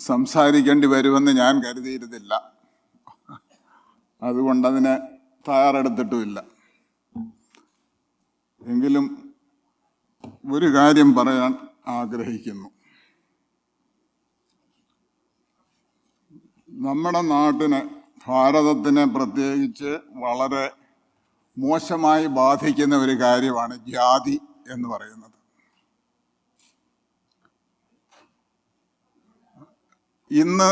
സംസാരിക്കേണ്ടി വരുമെന്ന് ഞാൻ കരുതിയിരുന്നില്ല. അതുകൊണ്ടതിന് തയ്യാറെടുത്തിട്ടുമില്ല. എങ്കിലും ഒരു കാര്യം പറയാൻ ആഗ്രഹിക്കുന്നു. നമ്മുടെ നാട്ടിന്, ഭാരതത്തിനെ പ്രത്യേകിച്ച് വളരെ മോശമായി ബാധിക്കുന്ന ഒരു കാര്യമാണ് ജാതി എന്ന് പറയുന്നത്. ഇന്ന്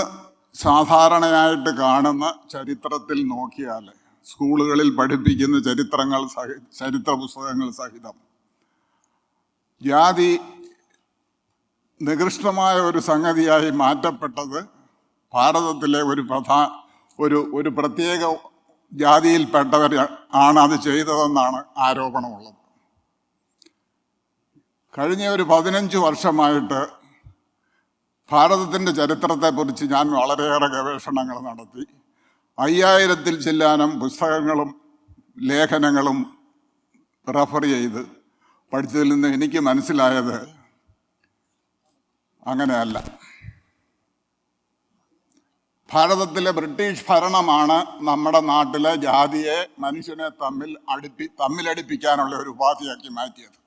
സാധാരണയായിട്ട് കാണുന്ന ചരിത്രത്തിൽ നോക്കിയാൽ, സ്കൂളുകളിൽ പഠിപ്പിക്കുന്ന ചരിത്ര പുസ്തകങ്ങൾ സഹിതം ജാതി നികൃഷ്ടമായ ഒരു സംഗതിയായി മാറ്റപ്പെട്ടത് ഭാരതത്തിലെ ഒരു പ്രത്യേക ജാതിയിൽപ്പെട്ടവർ ആണ് അത് ചെയ്തതെന്നാണ് ആരോപണമുള്ളത്. കഴിഞ്ഞ ഒരു 15 വർഷമായിട്ട് ഭാരതത്തിൻ്റെ ചരിത്രത്തെക്കുറിച്ച് ഞാൻ വളരെയേറെ ഗവേഷണങ്ങൾ നടത്തി. 5000-ൽ ചില്ലാനം പുസ്തകങ്ങളും ലേഖനങ്ങളും റെഫർ ചെയ്ത് പഠിച്ചതിൽ നിന്ന് എനിക്ക് മനസ്സിലായത് അങ്ങനെയല്ല. ഭാരതത്തിലെ ബ്രിട്ടീഷ് ഭരണമാണ് നമ്മുടെ നാട്ടിലെ ജാതിയെ, മനുഷ്യനെ തമ്മിലടിപ്പിക്കാനുള്ള ഒരു ഉപാധിയാക്കി മാറ്റിയത്.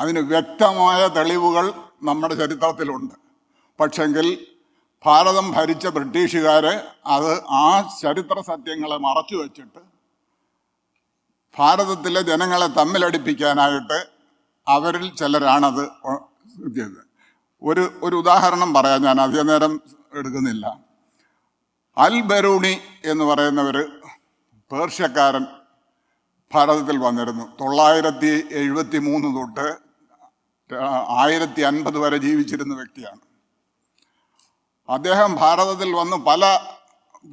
അതിന് വ്യക്തമായ തെളിവുകൾ നമ്മുടെ ചരിത്രത്തിലുണ്ട്. പക്ഷെങ്കിൽ ഭാരതം ഭരിച്ച ബ്രിട്ടീഷുകാർ അത് ആ ചരിത്ര സത്യങ്ങളെ മറച്ചു വച്ചിട്ട് ഭാരതത്തിലെ ജനങ്ങളെ തമ്മിലടിപ്പിക്കാനായിട്ട് അവരിൽ ചിലരാണത് ചെയ്തത്. ഒരു ഉദാഹരണം പറയാം, ഞാൻ അധികം നേരം എടുക്കുന്നില്ല. അൽ ബരൂണി എന്ന് പറയുന്ന ഒരു പേർഷ്യക്കാരൻ ഭാരതത്തിൽ വന്നിരുന്നു. 973 തൊട്ട് 1050 വരെ ജീവിച്ചിരുന്ന വ്യക്തിയാണ്. അദ്ദേഹം ഭാരതത്തിൽ വന്ന് പല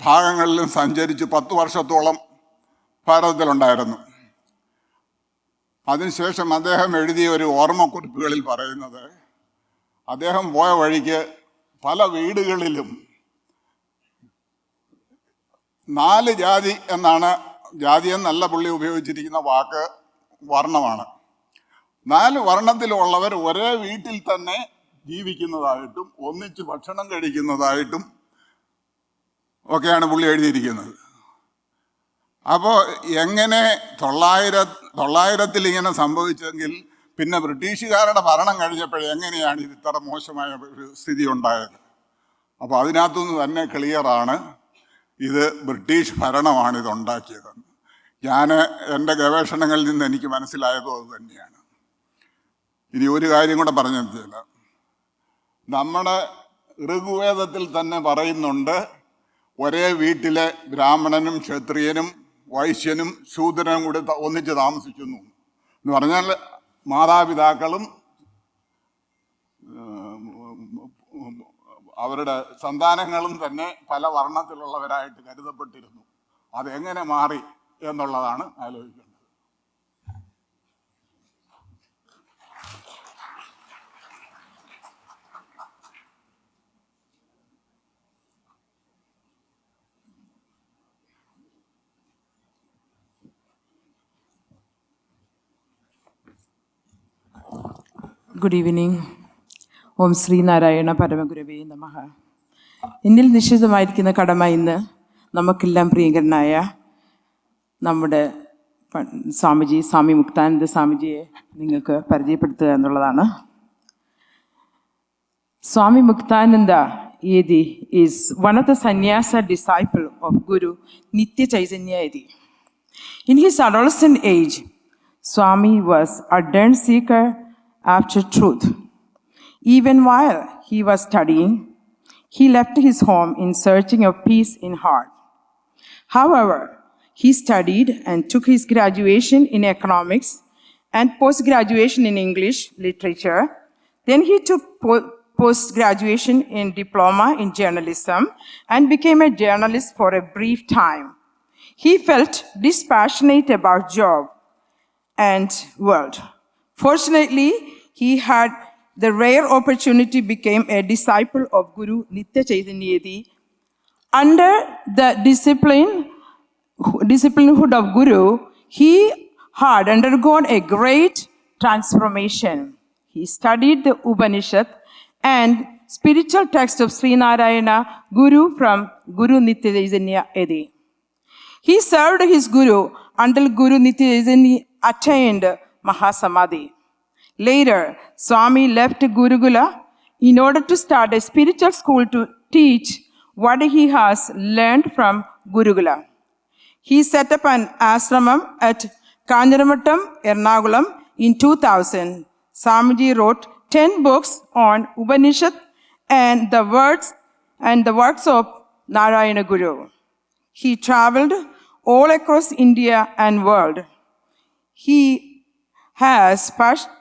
ഭാഗങ്ങളിലും സഞ്ചരിച്ച് 10 വർഷത്തോളം ഭാരതത്തിലുണ്ടായിരുന്നു. അതിനുശേഷം അദ്ദേഹം എഴുതിയ ഒരു ഓർമ്മക്കുറിപ്പുകളിൽ പറയുന്നത്, അദ്ദേഹം പോയ വഴിക്ക് പല വീടുകളിലും 4 ജാതി എന്നാണ്, ജാതി എന്നല്ല പുള്ളി ഉപയോഗിച്ചിരിക്കുന്ന വാക്ക്, വർണ്ണമാണ്. 4 വർണ്ണത്തിലുള്ളവർ ഒരേ വീട്ടിൽ തന്നെ ജീവിക്കുന്നതായിട്ടും ഒന്നിച്ച് ഭക്ഷണം കഴിക്കുന്നതായിട്ടും ഒക്കെയാണ് പുള്ളി എഴുതിയിരിക്കുന്നത്. അപ്പോൾ എങ്ങനെ 900-ൽ ഇങ്ങനെ സംഭവിച്ചെങ്കിൽ പിന്നെ ബ്രിട്ടീഷുകാരുടെ ഭരണം കഴിഞ്ഞപ്പോൾ എങ്ങനെയാണ് ഇത് ഇത്ര മോശമായ ഒരു സ്ഥിതി ഉണ്ടായത്? അപ്പോൾ അതിനകത്തുനിന്ന് തന്നെ ക്ലിയറാണ്, ഇത് ബ്രിട്ടീഷ് ഭരണമാണ് ഇതുണ്ടാക്കിയതെന്ന്. എൻ്റെ ഗവേഷണങ്ങളിൽ നിന്ന് എനിക്ക് മനസ്സിലായതും അത് തന്നെയാണ്. ഇനി ഒരു കാര്യം കൂടെ പറഞ്ഞു തരില്ല. നമ്മുടെ ഋഗ്വേദത്തിൽ തന്നെ പറയുന്നുണ്ട്, ഒരേ വീട്ടിലെ ബ്രാഹ്മണനും ക്ഷത്രിയനും വൈശ്യനും ശൂദ്രനും കൂടി ഒന്നിച്ച് താമസിക്കുന്നു എന്ന് പറഞ്ഞാൽ മാതാപിതാക്കളും അവരുടെ സന്താനങ്ങളും തന്നെ പല വർണ്ണത്തിലുള്ളവരായിട്ട് കരുതപ്പെട്ടിരുന്നു. അതെങ്ങനെ മാറി എന്നുള്ളതാണ് ആലോചിക്കേണ്ടത്. Good evening. ഓം ശ്രീനാരായണ പരമഗുരവേ നമഃ. എന്നിൽ നിശ്ചിതമായിരിക്കുന്ന കടമ ഇന്ന് നമുക്കെല്ലാം പ്രിയങ്കരനായ നമ്മുടെ സ്വാമി മുക്താനന്ദ സ്വാമിജിയെ നിങ്ങൾക്ക് പരിചയപ്പെടുത്തുക എന്നുള്ളതാണ്. Swami Muktananda Yedi is one of the sannyasa disciples of Guru Nitya Chaitanya Yedi. In his adolescent age, Swami was a ardent seeker after truth. Even while he was studying, he left his home in searching of peace in heart. However, he studied and took his graduation in economics and post-graduation in English literature. Then he took post-graduation in diploma in journalism and became a journalist for a brief time. He felt dispassionate about job and world. Fortunately, he had the rare opportunity to become a disciple of Guru Nitya Chaitanya Yedi. Under the disciplinehood of Guru, he had undergone a great transformation. He studied the Upanishad and spiritual text of Sri Narayana Guru from Guru Nitya Chaitanya Yedi. He served his Guru until Guru Nitya Chaitanya attained Mahasamadhi. Later, Swami left Gurukula in order to start a spiritual school to teach what he has learned from Gurukula. He set up an ashramam at Kanjaramattam, Ernakulam in 2000. Swamiji wrote 10 books on Upanishad and the works of Narayana Guru. He traveled all across India and world. He has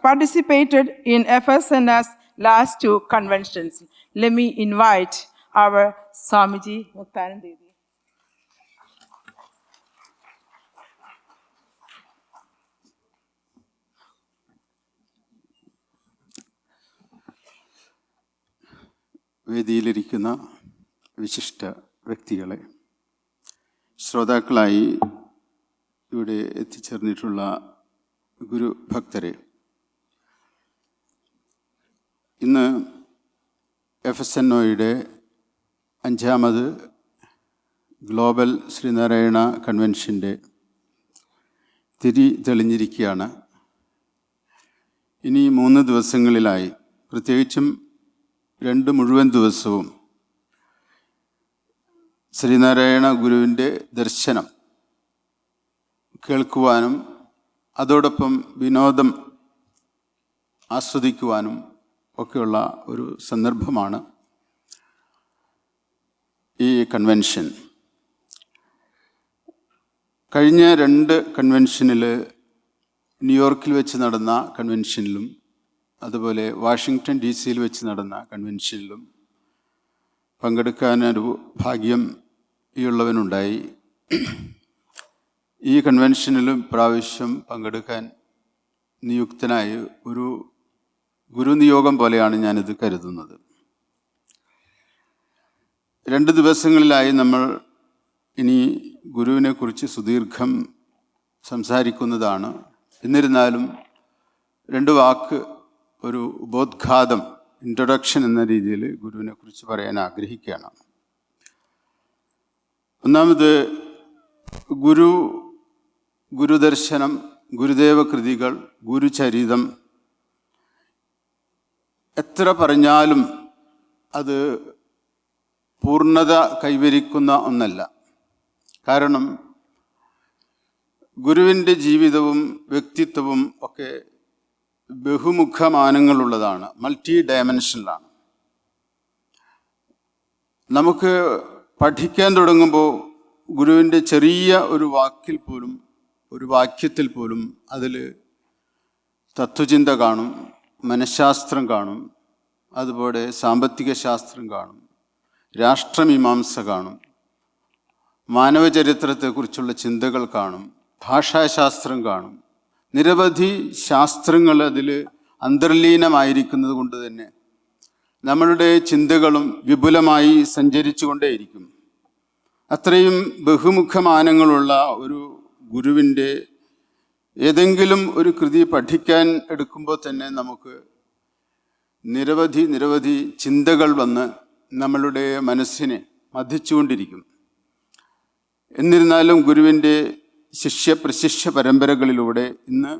participated in FSNS last 2 conventions. Let me invite our Swamiji Muktananda Yedi. വേദിയിലിരിക്കുന്ന വിശിഷ്ട വ്യക്തികളെ, ശ്രോതാക്കളായി ഇവിടെ എത്തിച്ചേർന്നിട്ടുള്ള ഗുരുഭക്തരെ, ഇന്ന് FSNOയുടെ 5ാമത് global Sreenarayana കൺവെൻഷൻ്റെ തിരി തെളിഞ്ഞിരിക്കുകയാണ്. ഇനി 3 ദിവസങ്ങളിലായി, പ്രത്യേകിച്ചും 2 മുഴുവൻ ദിവസവും ശ്രീനാരായണ ഗുരുവിൻ്റെ ദർശനം കേൾക്കുവാനും അതോടൊപ്പം വിനോദം ആസ്വദിക്കുവാനും ഒക്കെയുള്ള ഒരു സന്ദർഭമാണ് ഈ കൺവെൻഷൻ. കഴിഞ്ഞ 2 കൺവെൻഷനിൽ ന്യൂയോർക്കിൽ വെച്ച് നടന്ന കൺവെൻഷനിലും അതുപോലെ വാഷിങ്ടൺ DC വെച്ച് നടന്ന കൺവെൻഷനിലും പങ്കെടുക്കാനൊരു ഭാഗ്യം ഉള്ളവനുണ്ടായി. ഈ കൺവെൻഷനിലും പ്രാവശ്യം പങ്കെടുക്കാൻ നിയുക്തനായി ഒരു ഗുരുനിയോഗം പോലെയാണ് ഞാനിത് കരുതുന്നത്. 2 ദിവസങ്ങളിലായി നമ്മൾ ഇനി ഗുരുവിനെക്കുറിച്ച് സുദീർഘം സംസാരിക്കുന്നതാണ്. എന്നിരുന്നാലും 2 വാക്ക് ഒരു ഉപോദ്ഘാതം, ഇൻട്രൊഡക്ഷൻ എന്ന രീതിയിൽ ഗുരുവിനെക്കുറിച്ച് പറയാൻ ആഗ്രഹിക്കുകയാണ്. ഒന്നാമത് ഗുരുദർശനം, ഗുരുദേവ കൃതികൾ, ഗുരുചരിതം എത്ര പറഞ്ഞാലും അത് പൂർണ്ണത കൈവരിക്കുന്ന ഒന്നല്ല. കാരണം ഗുരുവിൻ്റെ ജീവിതവും വ്യക്തിത്വവും ഒക്കെ ബഹുമുഖമാനങ്ങളുള്ളതാണ്, മൾട്ടി ഡയമെൻഷനിലാണ്. നമുക്ക് പഠിക്കാൻ തുടങ്ങുമ്പോൾ ഗുരുവിൻ്റെ ചെറിയ ഒരു വാക്കിൽ പോലും, ഒരു വാക്യത്തിൽ പോലും അതിൽ തത്വചിന്ത കാണും, മനഃശാസ്ത്രം കാണും, അതുപോലെ സാമ്പത്തിക ശാസ്ത്രം കാണും, രാഷ്ട്രമീമാംസ കാണും, മാനവചരിത്രത്തെക്കുറിച്ചുള്ള ചിന്തകൾ കാണും, ഭാഷാശാസ്ത്രം കാണും. നിരവധി ശാസ്ത്രങ്ങൾ അതിൽ അന്തർലീനമായിരിക്കുന്നത് കൊണ്ട് തന്നെ നമ്മളുടെ ചിന്തകളും വിപുലമായി സഞ്ചരിച്ചു കൊണ്ടേയിരിക്കും. അത്രയും ബഹുമുഖമാനങ്ങളുള്ള ഒരു ഗുരുവിൻ്റെ ഏതെങ്കിലും ഒരു കൃതി പഠിക്കാൻ എടുക്കുമ്പോൾ തന്നെ നമുക്ക് നിരവധി ചിന്തകൾ വന്ന് നമ്മളുടെ മനസ്സിനെ മഥിച്ചുകൊണ്ടിരിക്കും. എന്നിരുന്നാലും ഗുരുവിൻ്റെ ശിഷ്യപ്രശിഷ്യ പരമ്പരകളിലൂടെ ഇന്ന്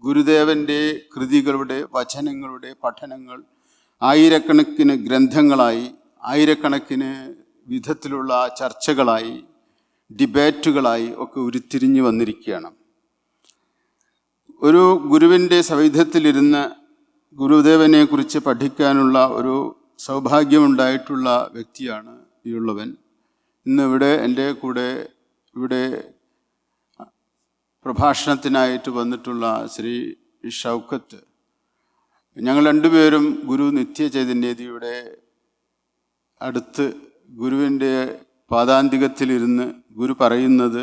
ഗുരുദേവൻ്റെ കൃതികളുടെ, വചനങ്ങളുടെ പഠനങ്ങൾ ആയിരക്കണക്കിന് ഗ്രന്ഥങ്ങളായി, ആയിരക്കണക്കിന് വിധത്തിലുള്ള ചർച്ചകളായി, ഡിബേറ്റുകളായി ഒക്കെ ഉരുത്തിരിഞ്ഞു വന്നിരിക്കുകയാണ്. ഒരു ഗുരുവിൻ്റെ സവിധത്തിലിരുന്ന് ഗുരുദേവനെക്കുറിച്ച് പഠിക്കാനുള്ള ഒരു സൗഭാഗ്യമുണ്ടായിട്ടുള്ള വ്യക്തിയാണ് ഈ ഉള്ളവൻ. ഇന്ന് എൻ്റെ കൂടെ ഇവിടെ പ്രഭാഷണത്തിനായിട്ട് വന്നിട്ടുള്ള ശ്രീ ഷൗക്കത്ത്, ഞങ്ങൾ 2 പേരും ഗുരു നിത്യചൈതന്യയുടെ അടുത്ത് ഗുരുവിൻ്റെ പാദാന്തികത്തിലിരുന്ന് ഗുരു പറയുന്നത്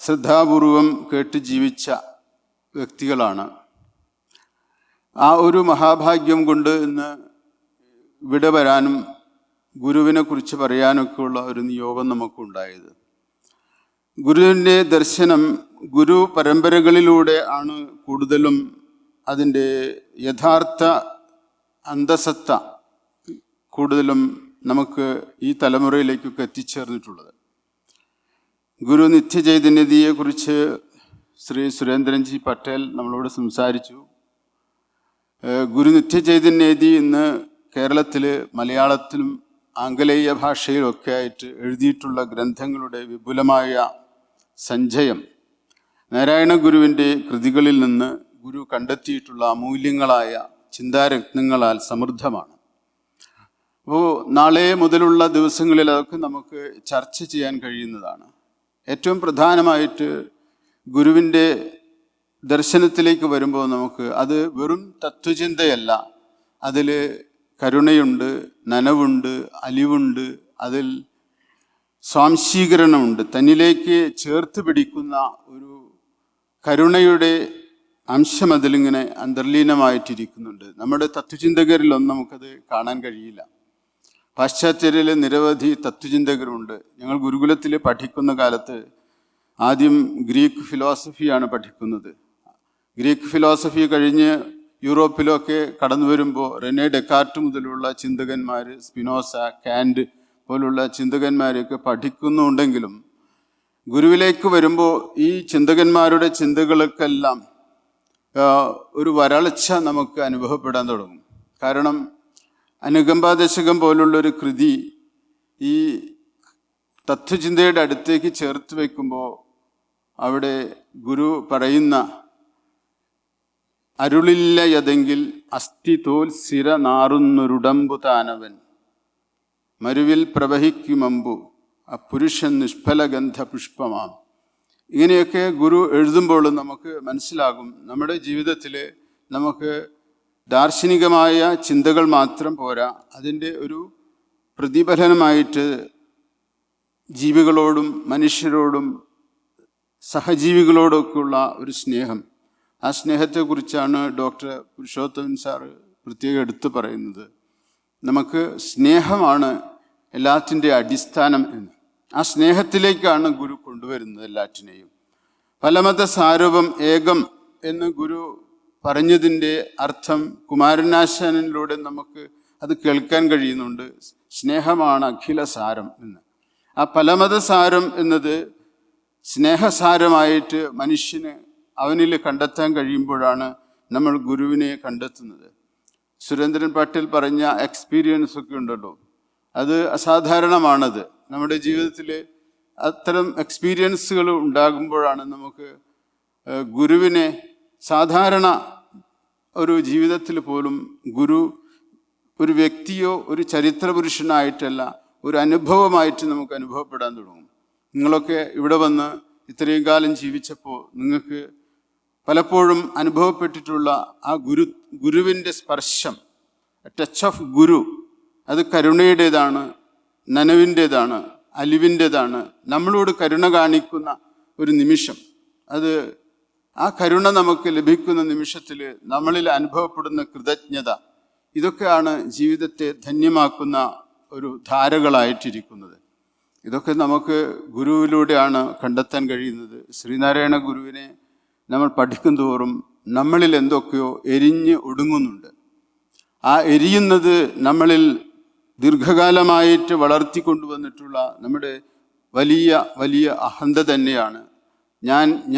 ശ്രദ്ധാപൂർവം കേട്ട് ജീവിച്ച വ്യക്തികളാണ്. ആ ഒരു മഹാഭാഗ്യം കൊണ്ട് ഇന്ന് ഇവിടെ വരാനും ഗുരുവിനെക്കുറിച്ച് പറയാനൊക്കെയുള്ള ഒരു നിയോഗം നമുക്കുണ്ടായത്. ഗുരുവിൻ്റെ ദർശനം ഗുരു പരമ്പരകളിലൂടെ ആണ് കൂടുതലും അതിൻ്റെ യഥാർത്ഥ അന്തസത്ത കൂടുതലും നമുക്ക് ഈ തലമുറയിലേക്കൊക്കെ എത്തിച്ചേർന്നിട്ടുള്ളത്. ഗുരു നിത്യചൈതന്യതയെക്കുറിച്ച് ശ്രീ സുരേന്ദ്രൻജി പട്ടേൽ നമ്മളോട് സംസാരിച്ചു. ഗുരു നിത്യചൈതന്യതി ഇന്ന് കേരളത്തിൽ മലയാളത്തിലും ആംഗലേയ ഭാഷയിലൊക്കെ ആയിട്ട് എഴുതിയിട്ടുള്ള ഗ്രന്ഥങ്ങളുടെ വിപുലമായ സഞ്ചയം നാരായണ ഗുരുവിൻ്റെ കൃതികളിൽ നിന്ന് ഗുരു കണ്ടെത്തിയിട്ടുള്ള അമൂല്യങ്ങളായ ചിന്താരത്നങ്ങളാൽ സമൃദ്ധമാണ്. അപ്പോൾ നാളെ മുതലുള്ള ദിവസങ്ങളിൽ അതൊക്കെ നമുക്ക് ചർച്ച ചെയ്യാൻ കഴിയുന്നതാണ്. ഏറ്റവും പ്രധാനമായിട്ട് ഗുരുവിൻ്റെ ദർശനത്തിലേക്ക് വരുമ്പോൾ നമുക്ക് അത് വെറും തത്വചിന്തയല്ല, അതിൽ കരുണയുണ്ട്, നനവുണ്ട്, അലിവുണ്ട്, അതിൽ സ്വാംശീകരണമുണ്ട്. തന്നിലേക്ക് ചേർത്ത് പിടിക്കുന്ന ഒരു കരുണയുടെ അംശം അതിലിങ്ങനെ അന്തർലീനമായിട്ടിരിക്കുന്നുണ്ട്. നമ്മുടെ തത്വചിന്തകരിലൊന്നും നമുക്കത് കാണാൻ കഴിയില്ല. പാശ്ചാത്യരിലെ നിരവധി തത്വചിന്തകരുണ്ട്. ഞങ്ങൾ ഗുരുകുലത്തിൽ പഠിക്കുന്ന കാലത്ത് ആദ്യം ഗ്രീക്ക് ഫിലോസഫിയാണ് പഠിക്കുന്നത്. ഗ്രീക്ക് ഫിലോസഫി കഴിഞ്ഞ് യൂറോപ്പിലൊക്കെ കടന്നു വരുമ്പോൾ റെനെ ഡെക്കാർട്ട് മുതലുള്ള ചിന്തകന്മാർ, സ്പിനോസ, കാൻഡ് പോലുള്ള ചിന്തകന്മാരെയൊക്കെ പഠിക്കുന്നുണ്ടെങ്കിലും ഗുരുവിലേക്ക് വരുമ്പോൾ ഈ ചിന്തകന്മാരുടെ ചിന്തകൾക്കെല്ലാം ഒരു വരൾച്ച നമുക്ക് അനുഭവപ്പെടാൻ തുടങ്ങും. കാരണം അനുകമ്പാദശകം പോലുള്ളൊരു കൃതി ഈ തത്വചിന്തയുടെ അടുത്തേക്ക് ചേർത്ത് വയ്ക്കുമ്പോൾ അവിടെ ഗുരു പറയുന്ന അരുളില്ല യതെങ്കിൽ അസ്ഥി തോൽ സിര നാറുന്നൊരുടമ്പു താനവൻ മരുവിൽ പ്രവഹിക്കുമമ്പു അപുരുഷൻ നിഷ്ഫലഗന്ധ പുഷ്പമാം. ഇങ്ങനെയൊക്കെ ഗുരു എഴുതുമ്പോൾ നമുക്ക് മനസ്സിലാകും നമ്മുടെ ജീവിതത്തിൽ നമുക്ക് ദാർശനികമായ ചിന്തകൾ മാത്രം പോരാ, അതിൻ്റെ ഒരു പ്രതിഫലനമായിട്ട് ജീവികളോടും മനുഷ്യരോടും സഹജീവികളോടൊക്കെയുള്ള ഒരു സ്നേഹം. ആ സ്നേഹത്തെക്കുറിച്ചാണ് ഡോക്ടർ പുരുഷോത്തമൻ സാറ് പ്രത്യേകം എടുത്തു പറയുന്നത്. നമുക്ക് സ്നേഹമാണ് എല്ലാത്തിൻ്റെ അടിസ്ഥാനം എന്ന്. ആ സ്നേഹത്തിലേക്കാണ് ഗുരു കൊണ്ടുവരുന്നത് എല്ലാറ്റിനെയും. ഫലമത സാരവം ഏകം എന്ന് ഗുരു പറഞ്ഞതിൻ്റെ അർത്ഥം കുമാരനാശാനിലൂടെ നമുക്ക് അത് കേൾക്കാൻ കഴിയുന്നുണ്ട്. സ്നേഹമാണ് അഖിലസാരം എന്ന്. ആ ഫലമതസാരം എന്നത് സ്നേഹസാരമായിട്ട് മനുഷ്യന് അവനിൽ കണ്ടെത്താൻ കഴിയുമ്പോഴാണ് നമ്മൾ ഗുരുവിനെ കണ്ടെത്തുന്നത്. സുരേന്ദ്രൻ പാട്ടീൽ പറഞ്ഞ എക്സ്പീരിയൻസ് ഒക്കെ ഉണ്ടല്ലോ, അത് അസാധാരണമാണത്. നമ്മുടെ ജീവിതത്തിൽ അത്തരം എക്സ്പീരിയൻസുകൾ ഉണ്ടാകുമ്പോഴാണ് നമുക്ക് ഗുരുവിനെ സാധാരണ ഒരു ജീവിതത്തിൽ പോലും ഗുരു ഒരു വ്യക്തിയോ ഒരു ചരിത്ര പുരുഷനായിട്ടല്ല, ഒരു അനുഭവമായിട്ട് നമുക്ക് അനുഭവപ്പെടാൻ തുടങ്ങും. നിങ്ങളൊക്കെ ഇവിടെ വന്ന് ഇത്രയും കാലം ജീവിച്ചപ്പോൾ നിങ്ങൾക്ക് പലപ്പോഴും അനുഭവപ്പെട്ടിട്ടുള്ള ആ ഗുരുവിൻ്റെ സ്പർശം, ടച്ച് ഓഫ് ഗുരു, അത് കരുണയുടേതാണ്, നനവിൻ്റേതാണ്, അലിവിൻ്റേതാണ്. നമ്മളോട് കരുണ കാണിക്കുന്ന ഒരു നിമിഷം, അത് ആ കരുണ നമുക്ക് ലഭിക്കുന്ന നിമിഷത്തിൽ നമ്മളിൽ അനുഭവപ്പെടുന്ന കൃതജ്ഞത, ഇതൊക്കെയാണ് ജീവിതത്തെ ധന്യമാക്കുന്ന ഒരു ധാരകളായിട്ടിരിക്കുന്നത്. ഇതൊക്കെ നമുക്ക് ഗുരുവിലൂടെയാണ് കണ്ടെത്താൻ കഴിയുന്നത്. ശ്രീനാരായണ ഗുരുവിനെ നമ്മൾ പഠിക്കും തോറും നമ്മളിൽ എന്തൊക്കെയോ എരിഞ്ഞ് ഒടുങ്ങുന്നുണ്ട്. ആ എരിയുന്നത് നമ്മളിൽ ദീർഘകാലമായിട്ട് വളർത്തിക്കൊണ്ടുവന്നിട്ടുള്ള നമ്മുടെ വലിയ വലിയ അഹന്ത തന്നെയാണ്.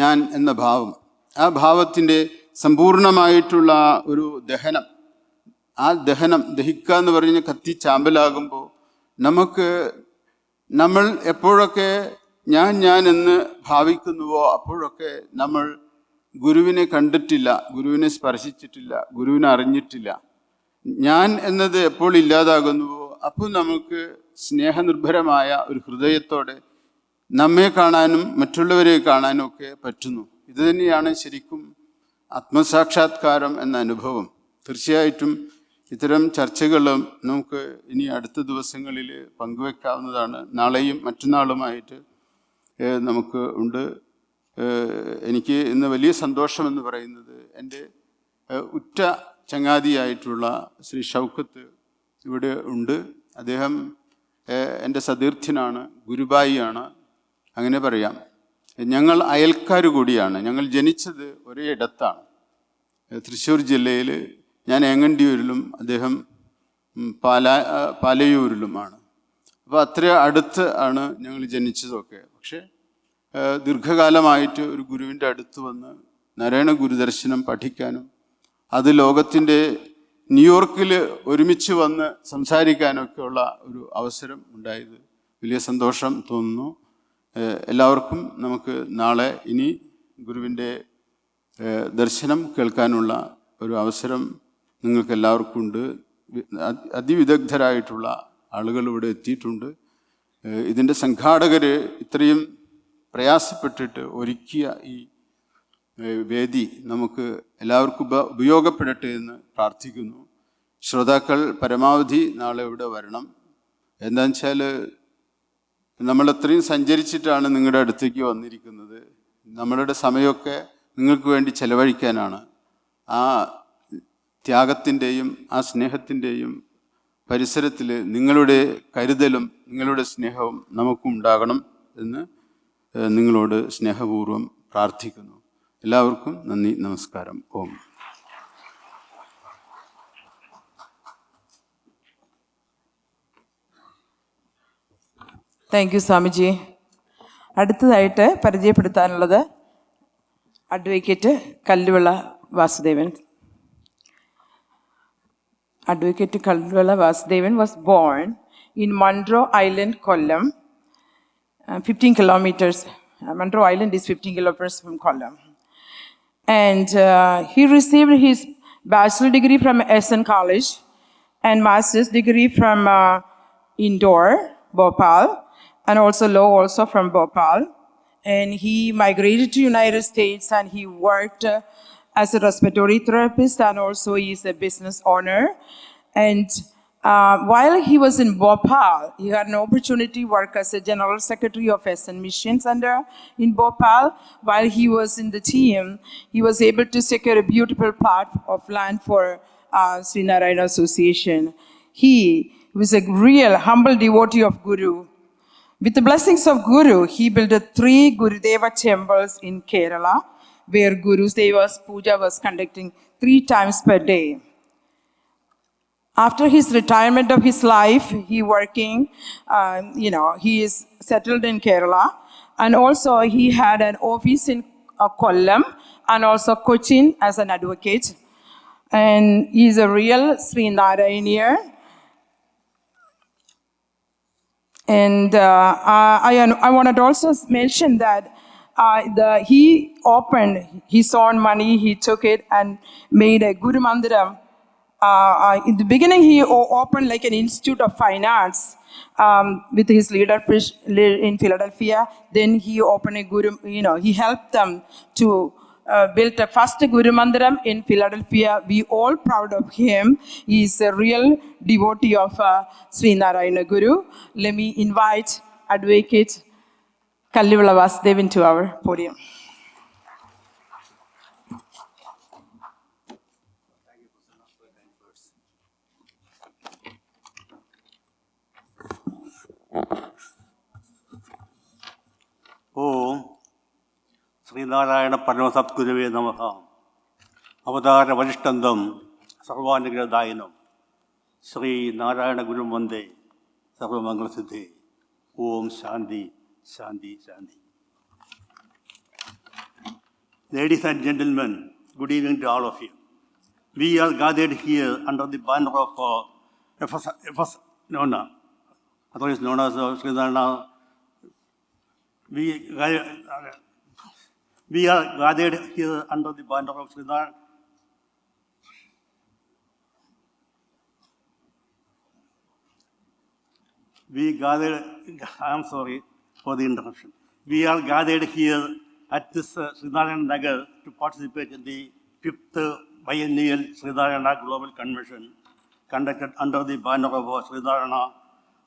ഞാൻ എന്ന ഭാവം, ആ ഭാവത്തിൻ്റെ സമ്പൂർണമായിട്ടുള്ള ഒരു ദഹനം, ആ ദഹിക്കുക എന്ന് പറഞ്ഞ് കത്തിച്ചാമ്പലാകുമ്പോൾ നമ്മൾ എപ്പോഴൊക്കെ ഞാൻ എന്ന് ഭാവിക്കുന്നുവോ അപ്പോഴൊക്കെ നമ്മൾ ഗുരുവിനെ കണ്ടിട്ടില്ല, ഗുരുവിനെ സ്പർശിച്ചിട്ടില്ല, ഗുരുവിനെ അറിഞ്ഞിട്ടില്ല. ഞാൻ എന്നത് എപ്പോൾ ഇല്ലാതാകുന്നുവോ അപ്പോൾ നമുക്ക് സ്നേഹനിർഭരമായ ഒരു ഹൃദയത്തോടെ നമ്മെ കാണാനും മറ്റുള്ളവരെ കാണാനും ഒക്കെ പറ്റുന്നു. ഇത് തന്നെയാണ് ശരിക്കും ആത്മസാക്ഷാത്കാരം എന്ന അനുഭവം. തീർച്ചയായിട്ടും ഇത്തരം ചർച്ചകളും നമുക്ക് ഇനി അടുത്ത ദിവസങ്ങളിൽ പങ്കുവെക്കാവുന്നതാണ്. നാളെയും മറ്റന്നാളുമായിട്ട് നമുക്ക് ഉണ്ട്. എനിക്ക് ഇന്ന് വലിയ സന്തോഷമെന്ന് പറയുന്നത് എൻ്റെ ഉറ്റ ചങ്ങാതിയായിട്ടുള്ള ശ്രീ ഷൗക്കത്ത് ഇവിടെ ഉണ്ട്. അദ്ദേഹം എൻ്റെ സതീർത്ഥ്യനാണ്, ഗുരുബായിയാണ്, അങ്ങനെ പറയാം. ഞങ്ങൾ അയൽക്കാർ കൂടിയാണ്. ഞങ്ങൾ ജനിച്ചത് ഒരേ ഇടത്താണ്, തൃശ്ശൂർ ജില്ലയിൽ. ഞാൻ ഏങ്ങണ്ടിയൂരിലും അദ്ദേഹം പാലയൂരിലുമാണ്. അപ്പോൾ അത്ര അടുത്ത് ആണ് ഞങ്ങൾ ജനിച്ചതൊക്കെ. പക്ഷേ ദീർഘകാലമായിട്ട് ഒരു ഗുരുവിൻ്റെ അടുത്ത് വന്ന് നാരായണ ഗുരുദർശനം പഠിക്കാനും അത് ലോകത്തിൻ്റെ ന്യൂയോർക്കിൽ ഒരുമിച്ച് വന്ന് സംസാരിക്കാനൊക്കെയുള്ള ഒരു അവസരം ഉണ്ടായത് വലിയ സന്തോഷം തോന്നുന്നു. എല്ലാവർക്കും നമുക്ക് നാളെ ഇനി ഗുരുവിൻ്റെ ദർശനം കേൾക്കാനുള്ള ഒരു അവസരം നിങ്ങൾക്ക് എല്ലാവർക്കും ഉണ്ട്. അതിവിദഗ്ധരായിട്ടുള്ള ആളുകൾ ഇവിടെ എത്തിയിട്ടുണ്ട്. ഇതിൻ്റെ സംഘാടകർ ഇത്രയും പ്രയാസപ്പെട്ടിട്ട് ഒരുക്കിയ ഈ വേദി നമുക്ക് എല്ലാവർക്കും ഉപയോഗപ്പെടട്ടെ എന്ന് പ്രാർത്ഥിക്കുന്നു. ശ്രോതാക്കൾ പരമാവധി നാളെ ഇവിടെ വരണം. എന്താണെന്ന് വെച്ചാൽ നമ്മളത്രയും സഞ്ചരിച്ചിട്ടാണ് നിങ്ങളുടെ അടുത്തേക്ക് വന്നിരിക്കുന്നത്. നമ്മളുടെ സമയമൊക്കെ നിങ്ങൾക്ക് വേണ്ടി ചെലവഴിക്കാനാണ്. ആ ത്യാഗത്തിൻ്റെയും ആ സ്നേഹത്തിൻ്റെയും പരിസരത്തിൽ നിങ്ങളുടെ കരുതലും നിങ്ങളുടെ സ്നേഹവും നമുക്കും ഉണ്ടാകണം എന്ന് നിങ്ങളോട് സ്നേഹപൂർവ്വം പ്രാർത്ഥിക്കുന്നു. എല്ലാവർക്കും നന്ദി, നമസ്കാരം. ഓം. Thank you Swamiji. അടുത്തതായിട്ട് പരിചയപ്പെടുത്താനുള്ളത് advocate Kalluvila Vasudevan. Advocate Kalvala Vasudevan was born in Monroe Island, Kollam, 15 kilometers. Monroe Island is 15 kilometers from Kollam. And he received his bachelor degree from SN College and master's degree from Indore, Bhopal, and also law also from Bhopal. And he migrated to United States and he worked as a respiratory therapist, and also he is a business owner. And while he was in Bhopal, he had an opportunity to work as a general secretary of SN Mission Center in Bhopal. While he was in the team, he was able to secure a beautiful plot of land for Sri Narayana Association. He was a real humble devotee of Guru. With the blessings of Guru, he built 3 Gurudeva temples in Kerala, where Guru's Deva's puja was conducting 3 times per day. After his retirement of his life, he working, he is settled in Kerala, and also he had an office in Kollam and also Cochin as an advocate. And he is a real Sri Narayanier. And I wanted to also mention that he opened his own money, he took it and made a Guru Mandiram. In the beginning, he opened like an Institute of Fine Arts with his leadership in Philadelphia. Then he opened a Guru, he helped them to build a first Guru Mandiram in Philadelphia. We all proud of him. He is a real devotee of Sri Narayana Guru. Let me invite Advocate Kallivala Vasudevan to our podium. ഓം ശ്രീനാരായണ പരമസദ്ഗുരുവേ നമഃ. അവതാര വരിഷ്ഠന്തം സർവാനുഗ്രഹദായിനം ശ്രീ നാരായണ ഗുരു വന്ദേ സർവമംഗളസിദ്ധേ. ഓം ശാന്തി ശാന്തി ശാന്തി. Ladies and gentlemen, good evening to all of you. We are gathered here under the banner of FS Nona, otherwise known as Sri Narayana. We are gathered here under the banner of Sri Narayana. I am sorry for the interruption. We are gathered here at this Sri Narayana Nagar to participate in the 5th biennial Sri Narayana Global Convention conducted under the banner of Sri Narayana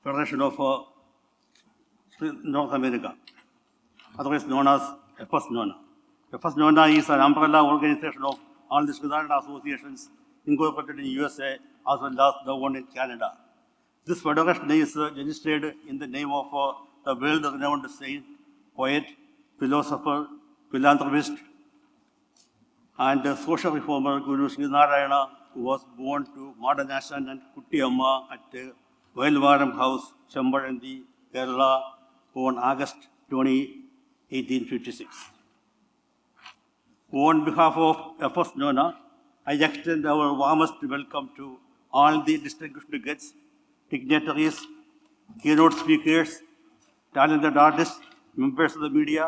Federation of North America, otherwise known as FS Nona. FS Nona is an umbrella organization of all the Sri Narayana associations incorporated in USA as well as the one in Canada. This federation is registered in the name of the world-renowned saint, poet, philosopher, philanthropist, and social reformer Guru Sri Narayana, who was born to Madanasan and Kutti Amma at Vailvaram House, Chambarandi, Kerala, on August 20, 1856. On behalf of FS Nona, I extend our warmest welcome to all the distinguished guests, dignitaries, keynote speakers, talented artists, members of the media,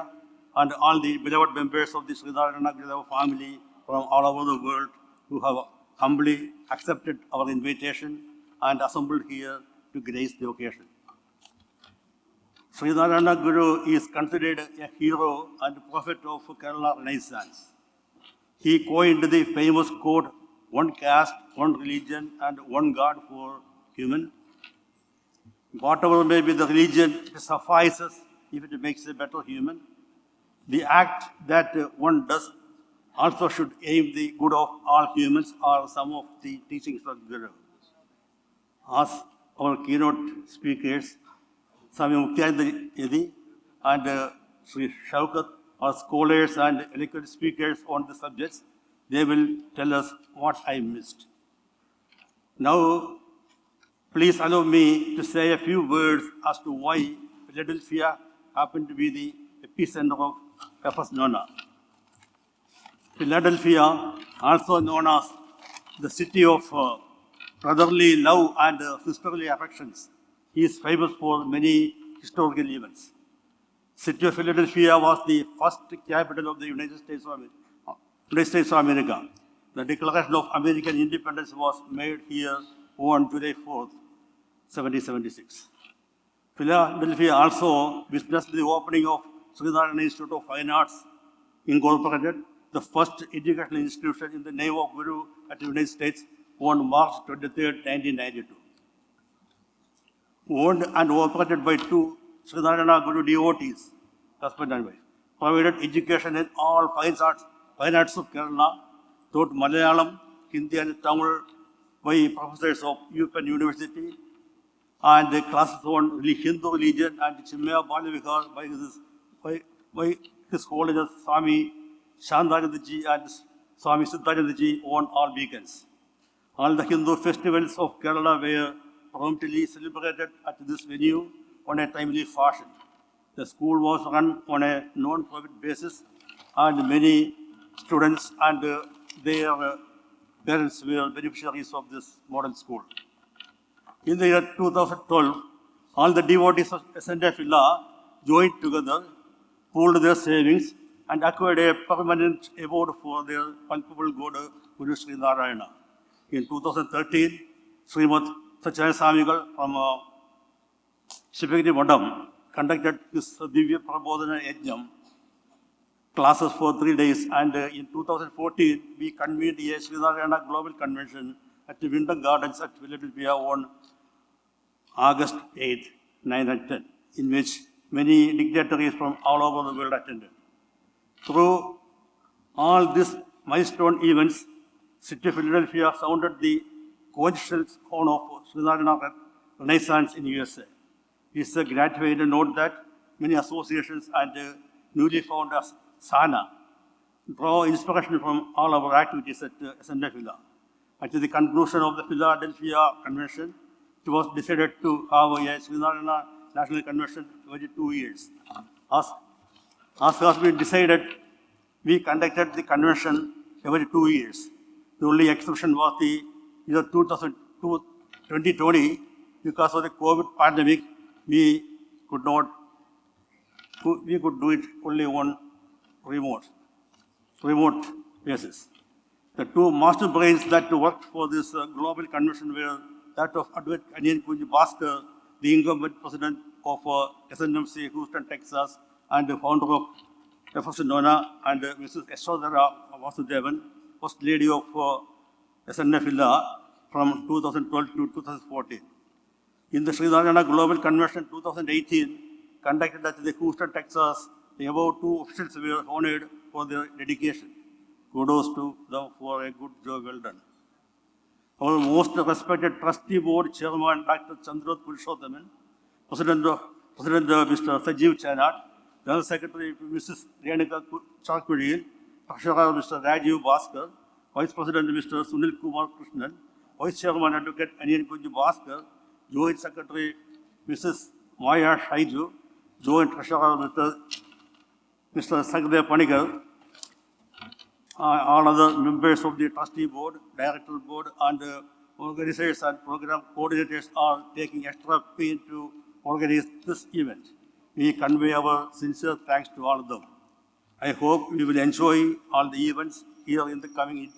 and all the beloved members of the Sri Narayana Guru family from all over the world who have humbly accepted our invitation and assembled here to grace the occasion. Sri Narayana Guru is considered a hero and prophet of Kerala Renaissance. He coined the famous quote, "One caste, one religion, and one God for human." Whatever may be the religion, it suffices if it makes a better human. The act that one does also should aim the good of all humans are some of the teachings of Guru. as our keynote speakers, Swami Muktyananda Yedi and Sri Shaukat, are scholars and eloquent speakers on the subjects. They will tell us what I missed. Now, please allow me to say a few words as to why Philadelphia happened to be the epicenter of Ephes Nona. Philadelphia, also known as the city of brotherly love and sisterly affections, is famous for many historical events. City of Philadelphia was the first capital of the United States of America. The Declaration of American Independence was made here on July 4th, 1776. Philadelphia also witnessed the opening of Srinarayana Institute of Fine Arts, Incorporated, the first educational institution in the name of Guru at the United States, on March 23rd, 1992. Owned and operated by two Srinarayana Guru devotees, husband and wife, provided education in all fine arts of Kerala, taught Malayalam, Hindi and Tamil by professors of UPenn University, and the classes on Hindu religion and Chimaya Balavihar by his holiness Swami Shandarandaji and Swami Siddharandaji on all weekends. All the Hindu festivals of Kerala were promptly celebrated at this venue on a timely fashion. The school was run on a non-profit basis, and many students and their parents were beneficiaries of this modern school. In the year 2012, all the devotees of SNF Villa joined together, pooled their savings, and acquired a permanent award for their palpable God, Guru Sri Narayana. In 2013, Srimad Satyananda Swamigal from Shivagiri Madam conducted his Divya Prabodhana Yajnam classes for 3 days, and in 2014, we convened a Sri Narayana Global Convention at the Winter Gardens at Philadelphia on August 8, 9 and 10, in which many dignitaries from all over the world attended. Through all these milestone events, City of Philadelphia sounded the coincidental horn of Srinarayana Renaissance in USA. It's gratifying to note that many associations and newly found Sana draw inspiration from all our activities at SNF Villa. At the conclusion of the Philadelphia Convention, it was decided to have a Srinarayana National Convention every 2 years. As has been decided, we conducted the convention every 2 years. The only exception was the year 2020. Because of the COVID pandemic, we could do it only on remote basis. The two master brains that worked for this global convention were that of Advait Anian Kunji Bhaskar, the incumbent president of SNMC Houston, Texas, and the founder of Ephes Nona, and Mrs. Yashodhara Vasudevan, first lady of SNF Villa from 2012 to 2014. In the Sri Narayana Global Convention 2018, conducted at the Houston, Texas, the above two officials were honored for their dedication. Kudos to them for a good job well done. Our most respected trustee board chairman, Dr. Chandra Purushothaman, President Mr. Sajeev Chanat, General Secretary Mrs. Renika Charkuril, Treasurer Mr. Rajiv Bhaskar, Vice President Mr. Sunil Kumar Krishnan, Vice Chairman Advocate Anian Kunji Bhaskar, Joint Secretary Mrs. Maya Shaiju, Joint Treasurer Mr. Sagdev Panigar, all other members of the trustee board, director board, and organizers and program coordinators are taking extra pain to organize this event. We convey our sincere thanks to all of them. I hope we will enjoy all the events here in the coming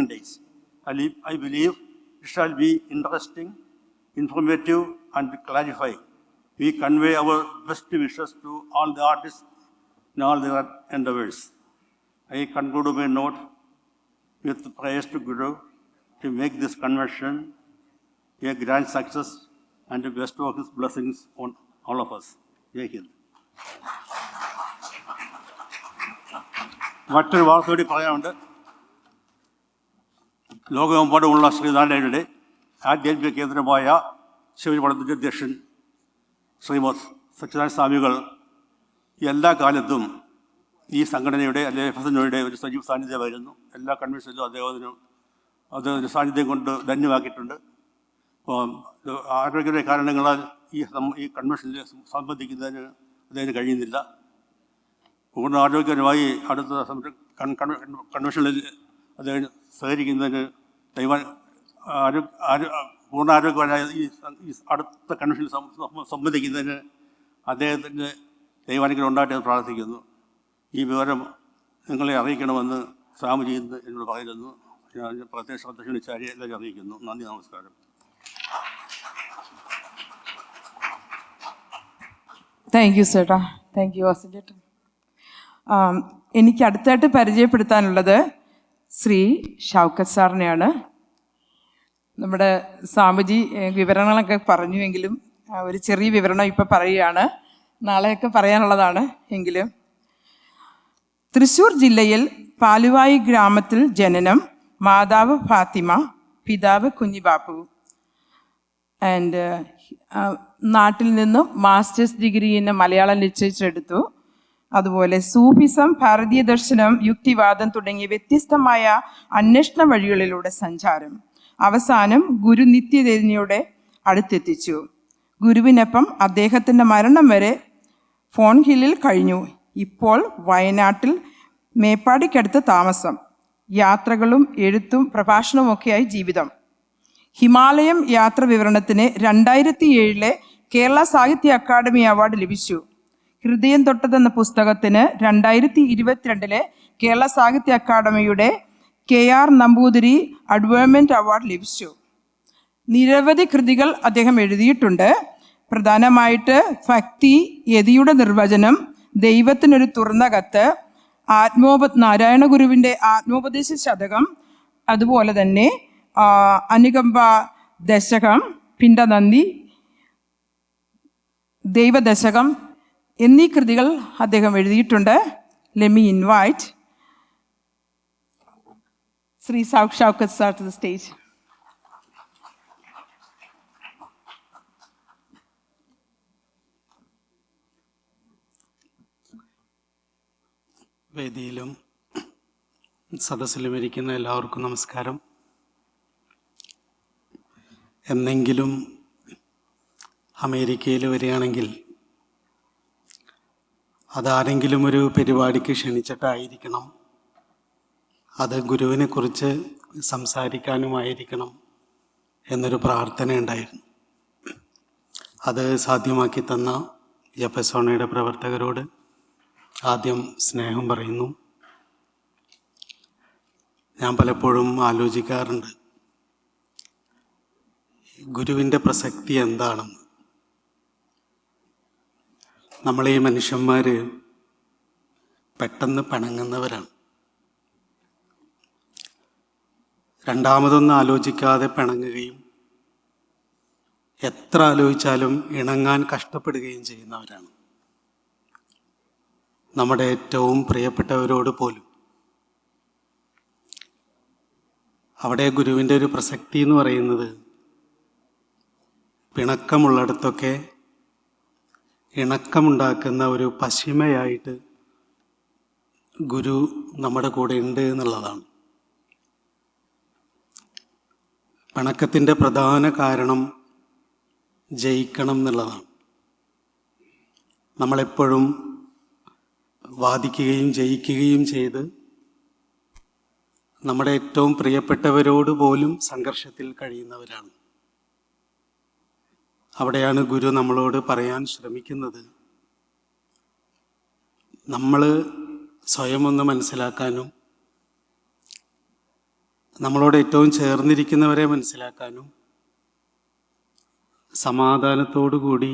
days. I believe it shall be interesting, informative, and clarifying. We convey our best wishes to all the artists in all their endeavors. I conclude my note with prayers to Guru to make this convention a grand success and to bestow his blessings on all of us. Jai Hind. മറ്റൊരു വാർത്ത കൂടി പറയാനുണ്ട്. ലോകമെമ്പാടുമുള്ള ശ്രീനാരായണയുടെ ആധ്യാത്മിക കേന്ദ്രമായ ശിവജി അധ്യക്ഷൻ ശ്രീമത് സച്ചിദാനന്ദ സ്വാമികൾ എല്ലാ കാലത്തും ഈ സംഘടനയുടെ അല്ലെങ്കിൽ FSNOയുടെ ഒരു സജീവ സാന്നിധ്യമായിരുന്നു. എല്ലാ കൺവെൻഷനിലും അദ്ദേഹത്തിന് സാന്നിധ്യം കൊണ്ട് ധന്യമാക്കിയിട്ടുണ്ട്. അപ്പോൾ ആരോഗ്യപരമായ കാരണങ്ങളാൽ ഈ കൺവെൻഷനിൽ സംബന്ധിക്കുന്നതിന് അദ്ദേഹത്തിന് കഴിയുന്നില്ല. പൂർണ്ണ ആരോഗ്യപരമായി അടുത്ത കൺവെൻഷനിൽ അദ്ദേഹം സഹകരിക്കുന്നതിന് പൂർണ്ണ ആരോഗ്യപരമായ ഈ അടുത്ത കൺവെൻഷനിൽ സംബന്ധിക്കുന്നതിന് അദ്ദേഹത്തിൻ്റെ ദൈവാനുഗ്രഹം ഉണ്ടായിട്ട് പ്രാർത്ഥിക്കുന്നു. ഈ വിവരം നിങ്ങളെ അറിയിക്കണമെന്ന് സ്വാമിജി എന്നോട് പറയുന്നു. ഞാൻ പ്രത്യേക ശ്രദ്ധ ക്ഷണിച്ചാരി എല്ലാവരും അറിയിക്കുന്നു. നന്ദി, നമസ്കാരം. താങ്ക് യു ചേട്ടാ. താങ്ക് യു വാസൻ ചേട്ടാ. എനിക്ക് അടുത്തായിട്ട് പരിചയപ്പെടുത്താനുള്ളത് ശ്രീ ഷൗക്കത്ത് സാറിനെയാണ്. നമ്മുടെ സ്വാമിജി വിവരണങ്ങളൊക്കെ പറഞ്ഞുവെങ്കിലും ഒരു ചെറിയ വിവരണം ഇപ്പം പറയുകയാണ്. നാളെയൊക്കെ പറയാനുള്ളതാണ്. എങ്കിലും തൃശ്ശൂർ ജില്ലയിൽ പാലുവായി ഗ്രാമത്തിൽ ജനനം, മാതാവ് ഫാത്തിമ, പിതാവ് കുഞ്ഞിബാപ്പു. ആൻഡ് നാട്ടിൽ നിന്നും masters degree in Malayalam literature എടുത്തു. അതുപോലെ സൂഫിസം, ഭാരതീയ ദർശനം, യുക്തിവാദം തുടങ്ങിയ വ്യത്യസ്തമായ അന്വേഷണ വഴികളിലൂടെ സഞ്ചാരം. അവസാനം ഗുരു നിത്യചൈതന്യയുടെ അടുത്തെത്തിച്ചു. ഗുരുവിനൊപ്പം അദ്ദേഹത്തിൻ്റെ മരണം വരെ ഫോൺ ഹില്ലിൽ കഴിഞ്ഞു. ഇപ്പോൾ വയനാട്ടിൽ മേപ്പാടിക്കടുത്ത് താമസം. യാത്രകളും എഴുത്തും പ്രഭാഷണവുമൊക്കെയായി ജീവിതം. ഹിമാലയം യാത്ര വിവരണത്തിന് 2007 കേരള സാഹിത്യ അക്കാദമി അവാർഡ് ലഭിച്ചു. ഹൃദയം തൊട്ടതെന്ന പുസ്തകത്തിന് 2022 കേരള സാഹിത്യ അക്കാദമിയുടെ KR നമ്പൂതിരി അഡ്വയർമെൻറ്റ് അവാർഡ് ലഭിച്ചു. നിരവധി കൃതികൾ അദ്ദേഹം എഴുതിയിട്ടുണ്ട്. പ്രധാനമായിട്ട് ഭക്തി, യതിയുടെ നിർവചനം, ദൈവത്തിനൊരു തുറന്ന കത്ത്, നാരായണ ഗുരുവിൻ്റെ ആത്മോപദേശ ശതകം, അതുപോലെ തന്നെ അനുകമ്പ ദശകം, പിണ്ടനന്ദി, ദൈവദശകം എന്നീ കൃതികൾ അദ്ദേഹം എഴുതിയിട്ടുണ്ട്. Let me invite Shri Shoukath sir to the stage. വേദിയിലും സദസ്സിലും ഇരിക്കുന്ന എല്ലാവർക്കും നമസ്കാരം. എന്നെങ്കിലും അമേരിക്കയിൽ വരികയാണെങ്കിൽ അതാരെങ്കിലും ഒരു പരിപാടിക്ക് ക്ഷണിച്ചിട്ടായിരിക്കണം, അത് ഗുരുവിനെക്കുറിച്ച് സംസാരിക്കാനുമായിരിക്കണം എന്നൊരു പ്രാർത്ഥന ഉണ്ടായിരുന്നു. അത് സാധ്യമാക്കി തന്ന FSNOയുടെ പ്രവർത്തകരോട് ആദ്യം സ്നേഹം പറയുന്നു. ഞാൻ പലപ്പോഴും ആലോചിക്കാറുണ്ട് ഗുരുവിൻ്റെ പ്രസക്തി എന്താണെന്ന്. നമ്മളീ മനുഷ്യന്മാർ പെട്ടെന്ന് പിണങ്ങുന്നവരാണ്. രണ്ടാമതൊന്നും ആലോചിക്കാതെ പിണങ്ങുകയും എത്ര ആലോചിച്ചാലും ഇണങ്ങാൻ കഷ്ടപ്പെടുകയും ചെയ്യുന്നവരാണ്. നമ്മുടെ ഏറ്റവും പ്രിയപ്പെട്ടവരോട് പോലും. അവിടെ ഗുരുവിൻ്റെ ഒരു പ്രസക്തി എന്ന് പറയുന്നത് പിണക്കമുള്ളിടത്തൊക്കെ ഇണക്കമുണ്ടാക്കുന്ന ഒരു പശിമയായിട്ട് ഗുരു നമ്മുടെ കൂടെ ഉണ്ട് എന്നുള്ളതാണ്. പിണക്കത്തിൻ്റെ പ്രധാന കാരണം ജയിക്കണം എന്നുള്ളതാണ്. നമ്മളെപ്പോഴും വാദിക്കുകയും ജയിക്കുകയും ചെയ്ത് നമ്മുടെ ഏറ്റവും പ്രിയപ്പെട്ടവരോട് പോലും സംഘർഷത്തിൽ കഴിയുന്നവരാണ്. അവിടെയാണ് ഗുരു നമ്മളോട് പറയാൻ ശ്രമിക്കുന്നത്, നമ്മൾ സ്വയം ഒന്ന് മനസ്സിലാക്കാനും നമ്മളോട് ഏറ്റവും ചേർന്നിരിക്കുന്നവരെ മനസ്സിലാക്കാനും സമാധാനത്തോടു കൂടി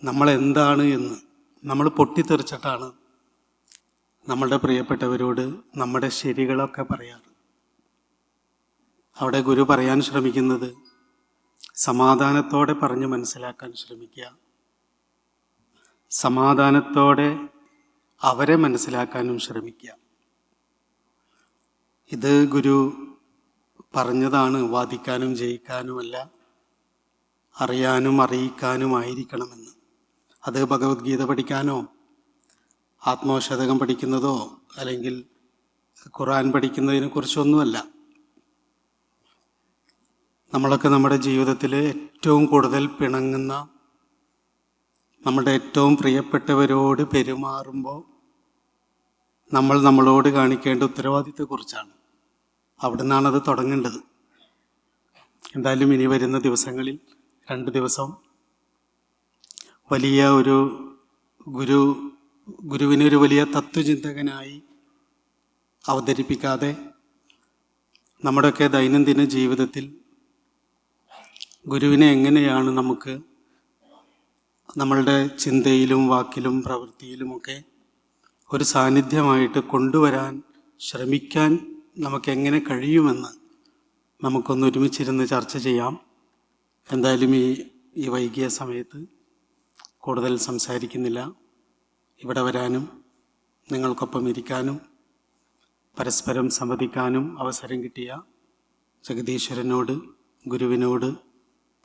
നമ്മളെന്താണ് എന്ന് നമ്മൾ പൊട്ടിത്തെറിച്ചിട്ടാണ് നമ്മളുടെ പ്രിയപ്പെട്ടവരോട് നമ്മുടെ ശരികളൊക്കെ പറയാറ്. അവിടെ ഗുരു പറയാൻ ശ്രമിക്കുന്നത് സമാധാനത്തോടെ പറഞ്ഞ് മനസ്സിലാക്കാൻ ശ്രമിക്കുക, സമാധാനത്തോടെ അവരെ മനസ്സിലാക്കാനും ശ്രമിക്കുക. ഇത് ഗുരു പറഞ്ഞതാണ്, വാദിക്കാനും ജയിക്കാനുമല്ല, അറിയാനും അറിയിക്കാനുമായിരിക്കണമെന്ന്. അത് ഭഗവത്ഗീത പഠിക്കാനോ ആത്മശതകം പഠിക്കുന്നതോ അല്ലെങ്കിൽ ഖുർആൻ പഠിക്കുന്നതിനെ കുറിച്ചൊന്നുമല്ല. നമ്മളൊക്കെ നമ്മുടെ ജീവിതത്തിൽ ഏറ്റവും കൂടുതൽ പിണങ്ങുന്ന, നമ്മുടെ ഏറ്റവും പ്രിയപ്പെട്ടവരോട് പെരുമാറുമ്പോൾ നമ്മൾ നമ്മളോട് കാണിക്കേണ്ട ഉത്തരവാദിത്വത്തെക്കുറിച്ചാണ്. അവിടെ നിന്നാണത് തുടങ്ങേണ്ടത്. എന്തായാലും ഇനി വരുന്ന ദിവസങ്ങളിൽ 2 ദിവസം വലിയ ഒരു ഗുരുവിനെ ഒരു വലിയ തത്വചിന്തകനായി അവതരിപ്പിക്കാതെ നമ്മുടെയൊക്കെ ദൈനംദിന ജീവിതത്തിൽ ഗുരുവിനെ എങ്ങനെയാണ് നമുക്ക് നമ്മളുടെ ചിന്തയിലും വാക്കിലും പ്രവൃത്തിയിലുമൊക്കെ ഒരു സാന്നിധ്യമായിട്ട് കൊണ്ടുവരാൻ ശ്രമിക്കാൻ നമുക്കെങ്ങനെ കഴിയുമെന്ന് നമുക്കൊന്ന് ഒരുമിച്ചിരുന്ന് ചർച്ച ചെയ്യാം. എന്തായാലും ഈ വൈകിയ സമയത്ത് കൂടുതൽ സംസാരിക്കുന്നില്ല. ഇവിടെ വരാനും നിങ്ങൾക്കൊപ്പം ഇരിക്കാനും പരസ്പരം സംവദിക്കാനും അവസരം കിട്ടിയ ജഗദീശ്വരനോട്, ഗുരുവിനോട്,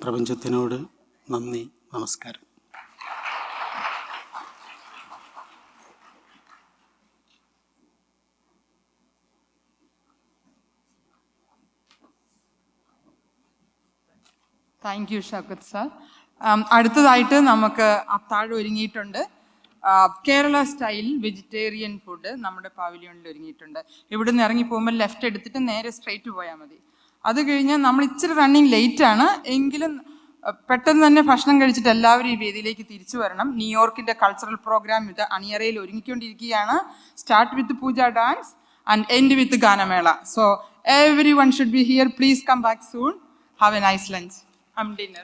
പ്രപഞ്ചത്തിനോട് നന്ദി, നമസ്കാരം. Thank U Shoukath sir. അടുത്തതായിട്ട് നമുക്ക് അത്താഴം ഒരുങ്ങിയിട്ടുണ്ട്. കേരള സ്റ്റൈൽ വെജിറ്റേറിയൻ ഫുഡ് നമ്മുടെ പാവിലിയോണിൽ ഒരുങ്ങിയിട്ടുണ്ട്. ഇവിടെ നിന്ന് ഇറങ്ങി പോകുമ്പോൾ ലെഫ്റ്റ് എടുത്തിട്ട് നേരെ സ്ട്രെയിറ്റ് പോയാൽ മതി. അത് കഴിഞ്ഞ് നമ്മൾ ഇച്ചിരി റണ്ണിങ് ലേറ്റാണ് എങ്കിലും പെട്ടെന്ന് തന്നെ ഭക്ഷണം കഴിച്ചിട്ട് എല്ലാവരും ഈ വേദിയിലേക്ക് തിരിച്ചു വരണം. ന്യൂയോർക്കിൻ്റെ കൾച്ചറൽ പ്രോഗ്രാം ഇത് അണിയറയിൽ ഒരുങ്ങിക്കൊണ്ടിരിക്കുകയാണ്. Start with puja dance and end with ganamela. So everyone should be here. Please come back soon. Have a nice lunch. Dinner.